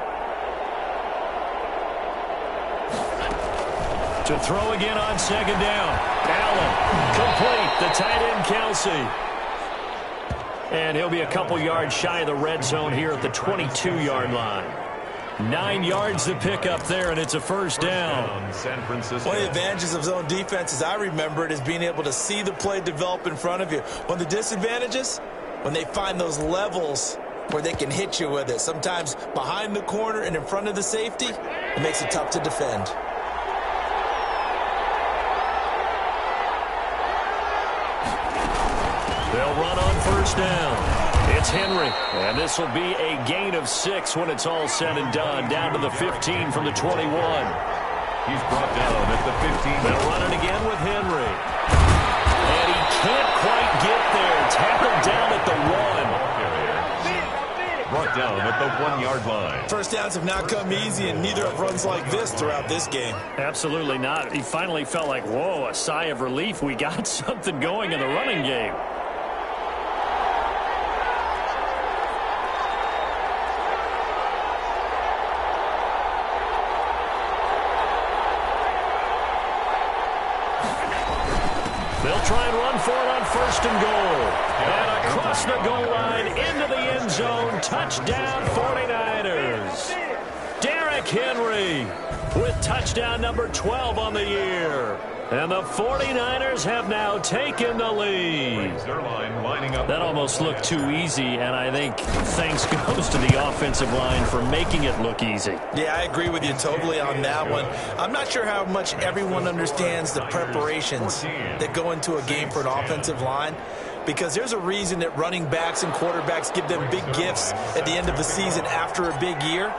To throw again on 2nd down. Allen, complete. The tight end, Kelce. And he'll be a couple yards shy of the red zone here at the 22-yard line. 9 yards to pick up there, and it's a 1st down. San Francisco. One of the advantages of zone defense, as I remember it, is being able to see the play develop in front of you. One of the disadvantages, when they find those levels where they can hit you with it, sometimes behind the corner and in front of the safety, it makes it tough to defend. They'll run on 1st down. It's Henry, and this will be a gain of 6 when it's all said and done. Down to the 15 from the 21. He's brought down at the 15. They'll run it again with Henry. And he can't quite get there. Tackled down at the 1. Brought down at the 1-yard line. 1st downs have not come easy, and neither have runs like this throughout this game. Absolutely not. He finally felt like, whoa, a sigh of relief. We got something going in the running game. first and goal. And across the goal line into the end zone. Touchdown 49ers. Derrick Henry with touchdown number 12 on the year. And the 49ers have now taken the lead. That almost looked too easy, and I think thanks goes to the offensive line for making it look easy. Yeah, I agree with you totally on that one. I'm not sure how much everyone understands the preparations that go into a game for an offensive line, because there's a reason that running backs and quarterbacks give them big gifts at the end of the season after a big year.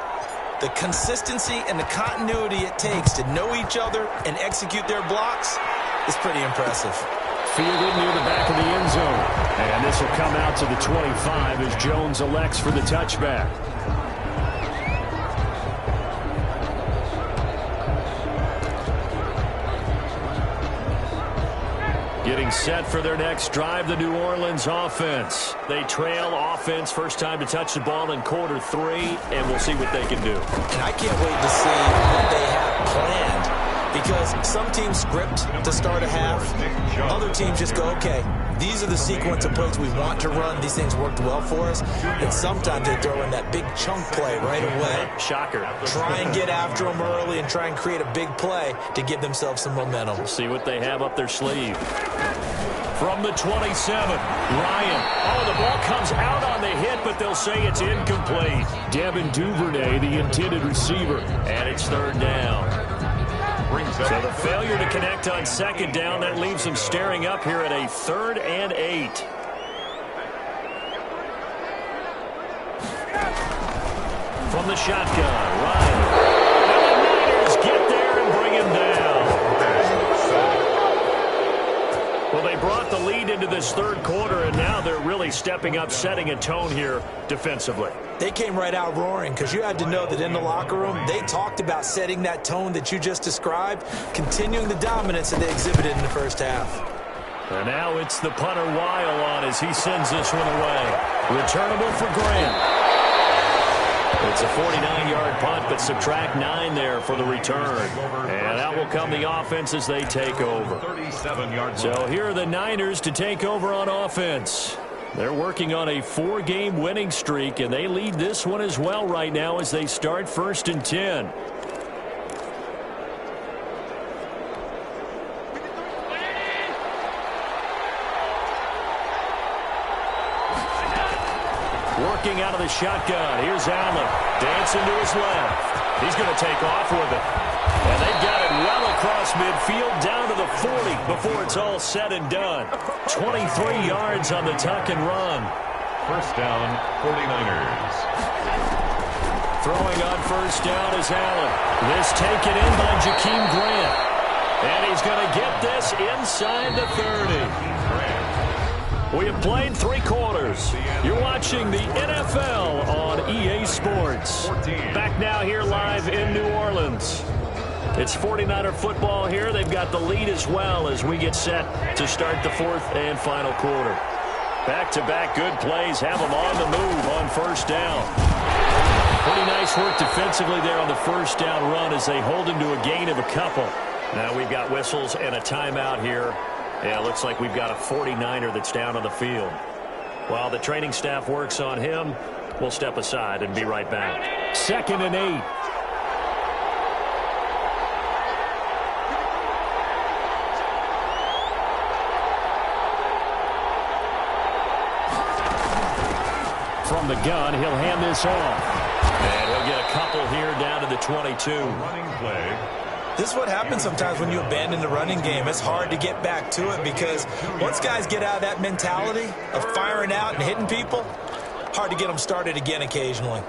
The consistency and the continuity it takes to know each other and execute their blocks is pretty impressive. Fielded near the back of the end zone. And this will come out to the 25 as Jones elects for the touchback. Getting set for their next drive, the New Orleans offense. They trail offense, first time to touch the ball in quarter 3, and we'll see what they can do. And I can't wait to see what they have planned, because some teams script to start a half. Other teams just go, okay, these are the sequence of plays we want to run. These things worked well for us. And sometimes they throw in that big chunk play right away. Shocker. Try and get after them early and try and create a big play to give themselves some momentum. We'll see what they have up their sleeve. From the 27, Ryan. Oh, the ball comes out on the hit, but they'll say it's incomplete. Devin Duvernay, the intended receiver, and it's third down. So the failure to connect on second down, that leaves them staring up here at a 3rd and 8. From the shotgun, Ryan. And the Niners get there and bring him down. Well, they brought the lead into this third quarter, and now they're really stepping up, setting a tone here defensively. They came right out roaring, because you had to know that in the locker room, they talked about setting that tone that you just described, continuing the dominance that they exhibited in the first half. And now it's the punter Weil on as he sends this one away. Returnable for Grant. It's a 49-yard punt, but subtract 9 there for the return. And out will come the offense as they take over. So here are the Niners to take over on offense. They're working on a 4-game winning streak, and they lead this one as well right now as they start 1st and 10. Working out of the shotgun. Here's Allen. Dancing to his left. He's going to take off with it. And they've got it well across midfield down to the 40 before it's all said and done. 23 yards on the tuck and run. First down, 49ers. Throwing on first down is Allen. This taken in by Jakeem Grant. And he's going to get this inside the 30. We have played 3 quarters. You're watching the NFL on EA Sports. Back now here live in New Orleans. It's 49er football here. They've got the lead as well as we get set to start the 4th and final quarter. Back-to-back good plays have them on the move on first down. Pretty nice work defensively there on the first down run as they hold him to a gain of a couple. Now we've got whistles and a timeout here. Yeah, it looks like we've got a 49er that's down on the field. While the training staff works on him, we'll step aside and be right back. 2nd and 8. From the gun, he'll hand this off. And he'll get a couple here down to the 22. Running play. This is what happens sometimes when you abandon the running game. It's hard to get back to it because once guys get out of that mentality of firing out and hitting people, hard to get them started again occasionally.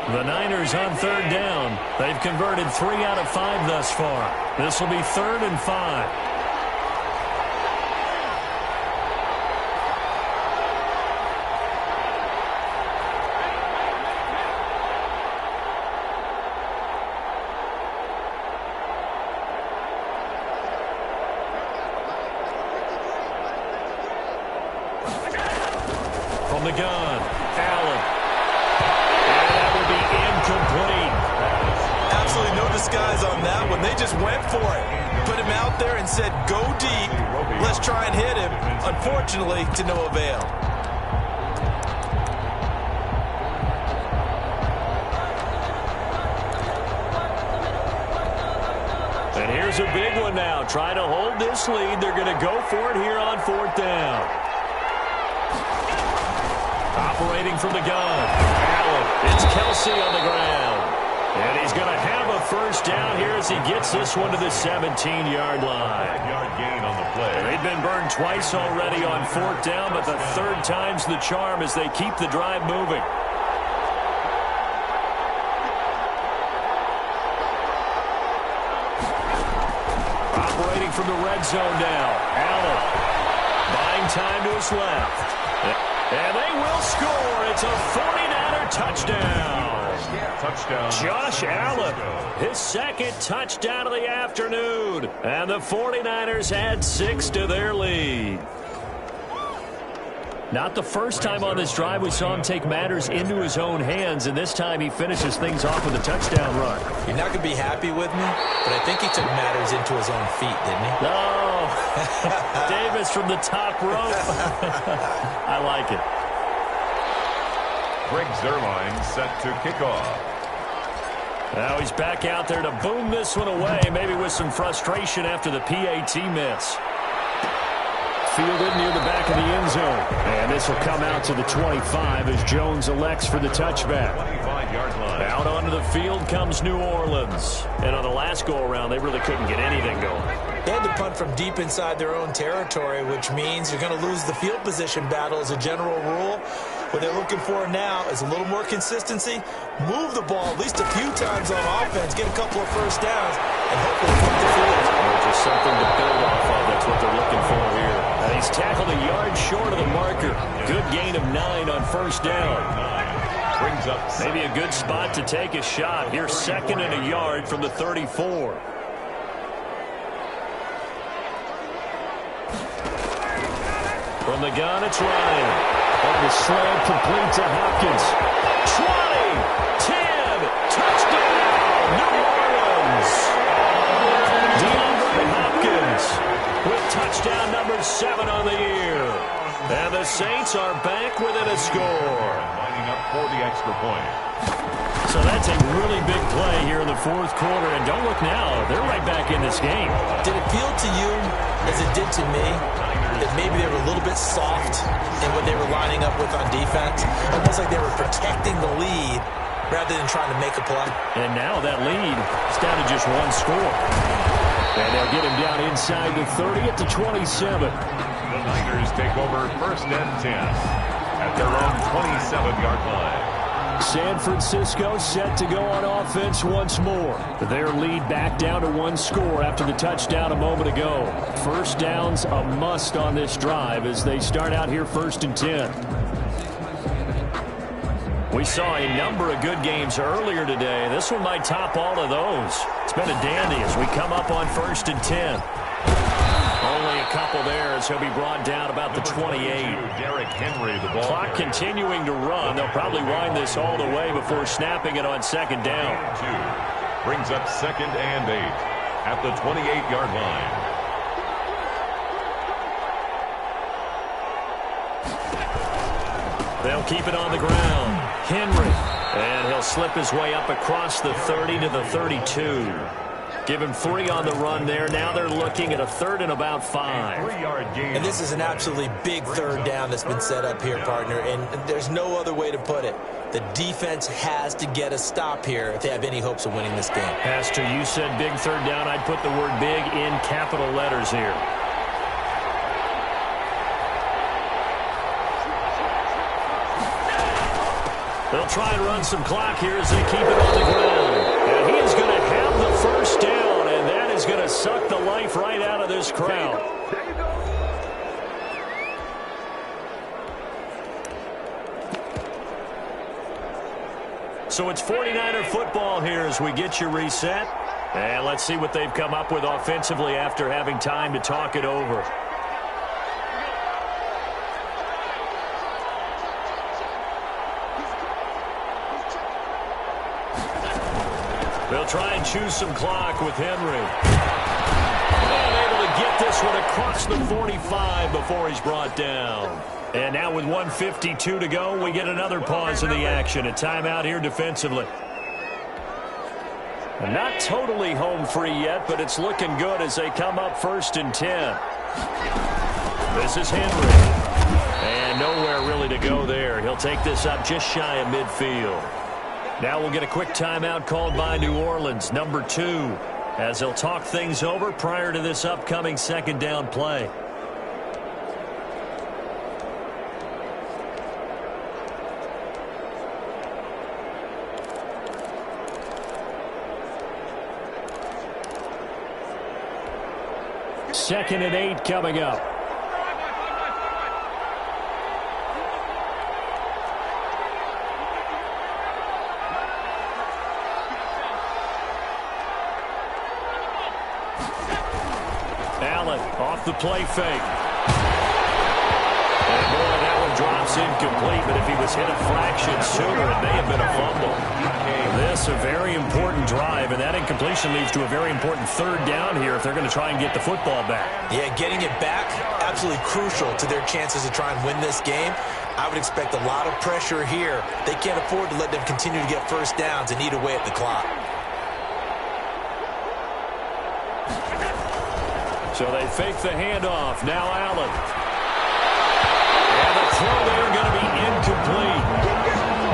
The Niners on 3rd down. They've converted 3 out of 5 thus far. This will be 3rd and 5. From the gun, Allen. And that will be incomplete. Absolutely no disguise on that out when they just went for it. Put him out there and said, go deep. Let's try and hit him. Unfortunately, to no avail. And here's a big one now. Trying to hold this lead. They're going to go for it here on 4th down. Operating from the gun. Allen. It's Kelsey on the ground. And he's going to have a first down here as he gets this one to the 17-yard line. Yard gain on the play. They've been burned twice already on 4th down, but the third time's the charm as they keep the drive moving. Operating from the red zone now. Allen buying time to his left. And they will score. It's a 49er touchdown. Touchdown. Josh Allen, his second touchdown of the afternoon. And the 49ers add 6 to their lead. Not the first time on this drive we saw him take matters into his own hands, and this time he finishes things off with a touchdown run. You're not going to be happy with me, but I think he took matters into his own feet, didn't he? No. Davis from the top rope. I like it. Greg Zuerlein set to kick off. Now he's back out there to boom this one away, maybe with some frustration after the PAT miss. Fielded near the back of the end zone. And this will come out to the 25 as Jones elects for the touchback. 25-yard line. Out onto the field comes New Orleans. And on the last go-around, they really couldn't get anything going. They had to punt from deep inside their own territory, which means you're going to lose the field position battle as a general rule. What they're looking for now is a little more consistency. Move the ball at least a few times on offense, get a couple of first downs, and hopefully keep the field. Just something to build off of. That's what they're looking for here. And he's tackled a yard short of the marker. Good gain of 9 on first down. Brings up maybe a good spot to take a shot. Here's 2nd and a yard from the 34. From the gun, it's Ryan. And the slant complete to Hopkins. 20, 10, touchdown, New Orleans. DeAndre Hopkins with touchdown number 7 on the year. And the Saints are back within a score. Lining up for the extra point. So that's a really big play here in the 4th quarter. And don't look now, they're right back in this game. Did it feel to you, as it did to me, that maybe they were a little bit soft in what they were lining up with on defense? Almost like they were protecting the lead rather than trying to make a play. And now that lead is down to just 1 score. And they'll get him down inside the 30 at the 27. The Niners take over 1st and 10 at their own 27-yard line. San Francisco set to go on offense once more. Their lead back down to 1 score after the touchdown a moment ago. First down's a must on this drive as they start out here 1st and 10. We saw a number of good games earlier today. This one might top all of those. It's been a dandy as we come up on 1st and 10. Only a couple there as he'll be brought down about the 28. Derrick Henry, the ball Clock continuing to run. They'll probably wind this all the way before snapping it on 2nd down. 2 brings up 2nd and 8 at the 28-yard line. They'll keep it on the ground. Henry. And he'll slip his way up across the 30 to the 32. Give him 3 on the run there. Now they're looking at a 3rd and about 5. 3-yard gain. And this is an absolutely big 3rd down that's been set up here, partner. And there's no other way to put it. The defense has to get a stop here if they have any hopes of winning this game. Pastor, you said big 3rd down. I'd put the word big in capital letters here. They'll try and run some clock here as they keep it on the ground. And he is going to have the first down, and that is going to suck the life right out of this crowd. So it's 49er football here as we get you reset. And let's see what they've come up with offensively after having time to talk it over. They'll try and choose some clock with Henry. And able to get this one across the 45 before he's brought down. And now with 1:52 to go, we get another pause in the action. A timeout here defensively. Not totally home free yet, but it's looking good as they come up 1st and 10. This is Henry. And nowhere really to go there. He'll take this up just shy of midfield. Now we'll get a quick timeout called by New Orleans, number 2, as they'll talk things over prior to this upcoming 2nd down play. Second and 8 coming up. Allen off the play fake. And boy, that one drops incomplete, but if he was hit a fraction sooner, it may have been a fumble. This a very important drive, and that incompletion leads to a very important 3rd down here if they're going to try and get the football back. Yeah, getting it back, absolutely crucial to their chances to try and win this game. I would expect a lot of pressure here. They can't afford to let them continue to get 1st downs and eat away at the clock. So they fake the handoff. Now Allen. And the throw there going to be incomplete.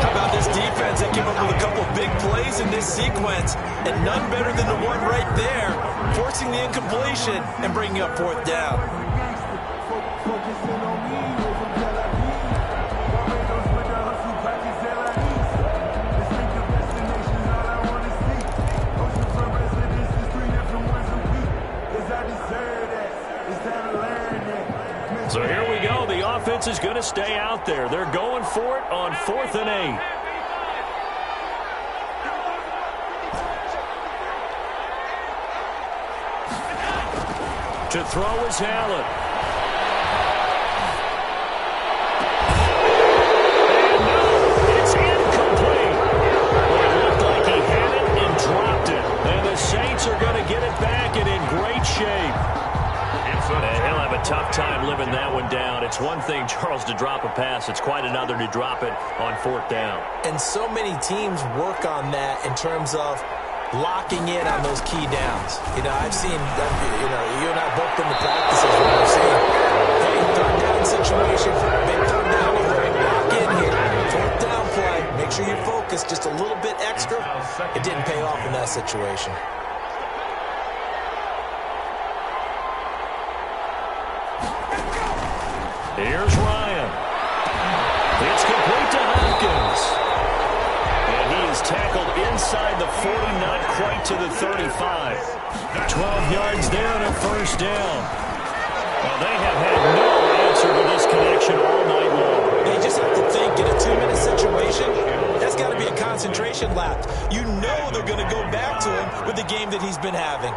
How about this defense? They came up with a couple big plays in this sequence, and none better than the one right there, forcing the incompletion and bringing up 4th down. So here we go. The offense is going to stay out there. They're going for it on 4th and 8. To throw is Allen. And no, it's incomplete. It looked like he had it and dropped it. And the Saints are going to get it back and in great shape. And he'll have a tough time living that one down. It's one thing, Charles, to drop a pass. It's quite another to drop it on 4th down. And so many teams work on that in terms of locking in on those key downs. I've seen, you and I both been to practices where we're saying, hey, 3rd down situation, big 3rd down, lock in here. 4th down play, make sure you focus just a little bit extra. It didn't pay off in that situation. Here's Ryan. It's complete to Hopkins. And he is tackled inside the 40, not quite to the 35. 12 yards there and a 1st down. Well, they have had no answer to this connection all night long. They just have to think in a 2-minute situation, that's got to be a concentration lap. You know they're going to go back to him with the game that he's been having.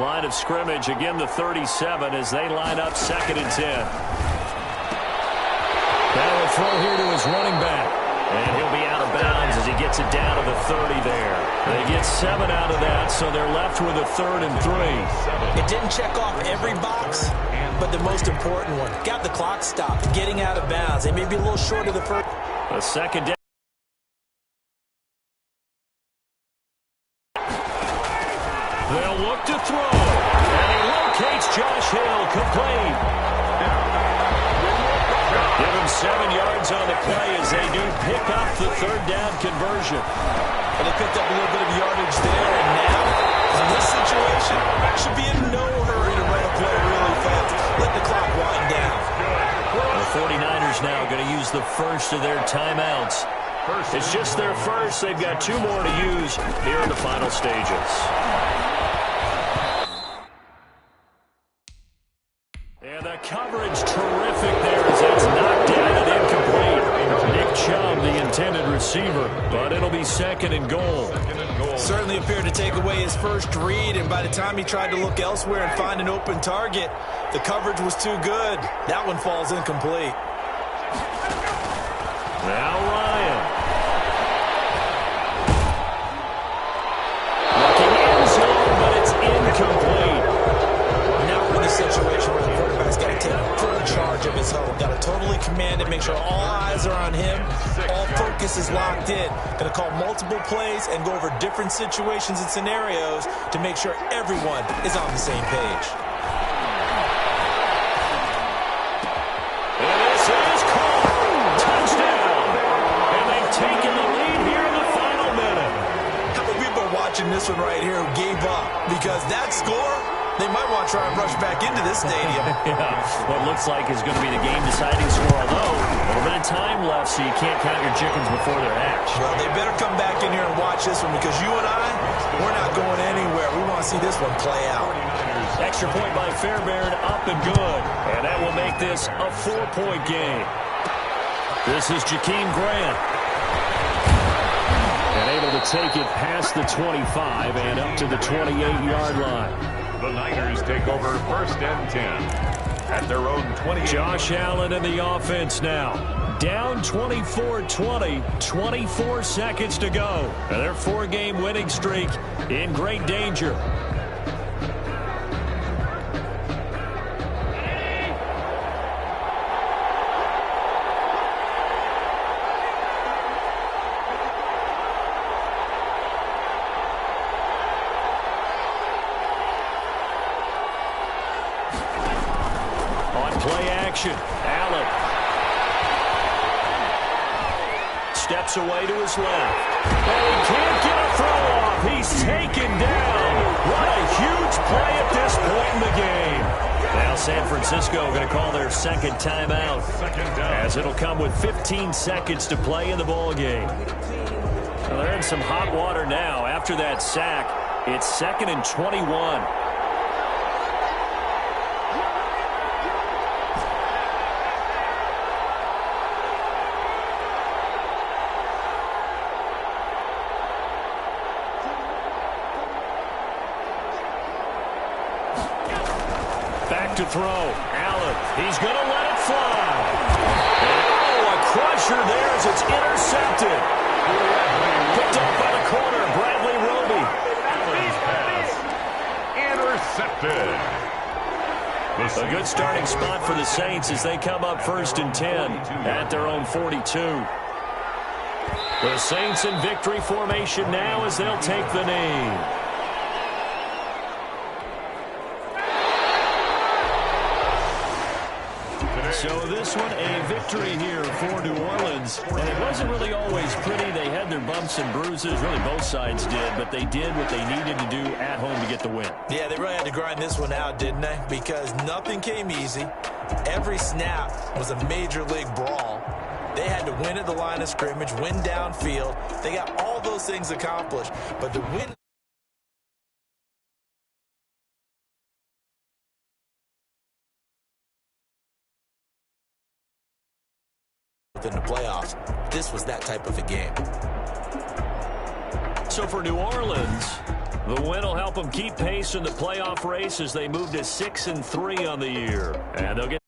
Line of scrimmage, again the 37 as they line up 2nd and 10. Now a throw here to his running back. And he'll be out of bounds as he gets it down to the 30 there. They get 7 out of that, so they're left with a 3rd and 3. It didn't check off every box, but the most important one. Got the clock stopped, getting out of bounds. They may be a little short of the 1st. A 2nd down. They'll look to throw. And he locates Josh Hill, complete. Give him 7 yards on the play as they do pick up the 3rd down conversion. And they picked up a little bit of yardage there, and now, in this situation, should be in no hurry to run a play really fast. Let the clock wind down. The 49ers now going to use the first of their timeouts. It's just their first. They've got 2 more to use here in the final stages. And the coverage terrific there as that's knocked down and incomplete. Nick Chubb, the intended receiver, but it'll be 2nd and goal. Certainly appeared to take away his first read, and by the time he tried to look elsewhere and find an open target, the coverage was too good. That one falls incomplete. Now Ryan. make sure all eyes are on him. All focus is locked in. Going to call multiple plays and go over different situations and scenarios to make sure everyone is on the same page. And this is called touchdown. And they've taken the lead here in the final minute. How many people watching this one right here who gave up? Because that score, they might want to try and rush back into this stadium. Yeah, what looks like is going to be the game-deciding score, although a little bit of time left, so you can't count your chickens before they're hatched. Well, they better come back in here and watch this one because you and I, we're not going anywhere. We want to see this one play out. Extra point by Fairbairn, up and good. And that will make this a 4-point game. This is Jakeem Grant. And able to take it past the 25 and up to the 28-yard line. The Niners take over 1st and 10 at their own 20. Josh Allen in the offense now. Down 24-20, 24 seconds to go. And their 4-game winning streak in great danger. Play action. Allen steps away to his left. And he can't get a throw off. He's taken down. What a huge play at this point in the game. Now San Francisco going to call their second timeout. As it'll come with 15 seconds to play in the ball game. Well, they're in some hot water now. After that sack, it's 2nd and 21. To throw. Allen, he's going to let it fly. And, a crusher there as it's intercepted. Picked up by the corner, Bradley Roby. Allen's pass. Intercepted. A good starting spot for the Saints as they come up 1st and 10 at their own 42. The Saints in victory formation now as they'll take the knee. So this one, a victory here for New Orleans. And it wasn't really always pretty. They had their bumps and bruises. Really, both sides did. But they did what they needed to do at home to get the win. Yeah, they really had to grind this one out, didn't they? Because nothing came easy. Every snap was a major league brawl. They had to win at the line of scrimmage, win downfield. They got all those things accomplished. But the win... in the playoffs, this was that type of a game. So for New Orleans, the win will help them keep pace in the playoff race as they move to 6-3 on the year. And they'll get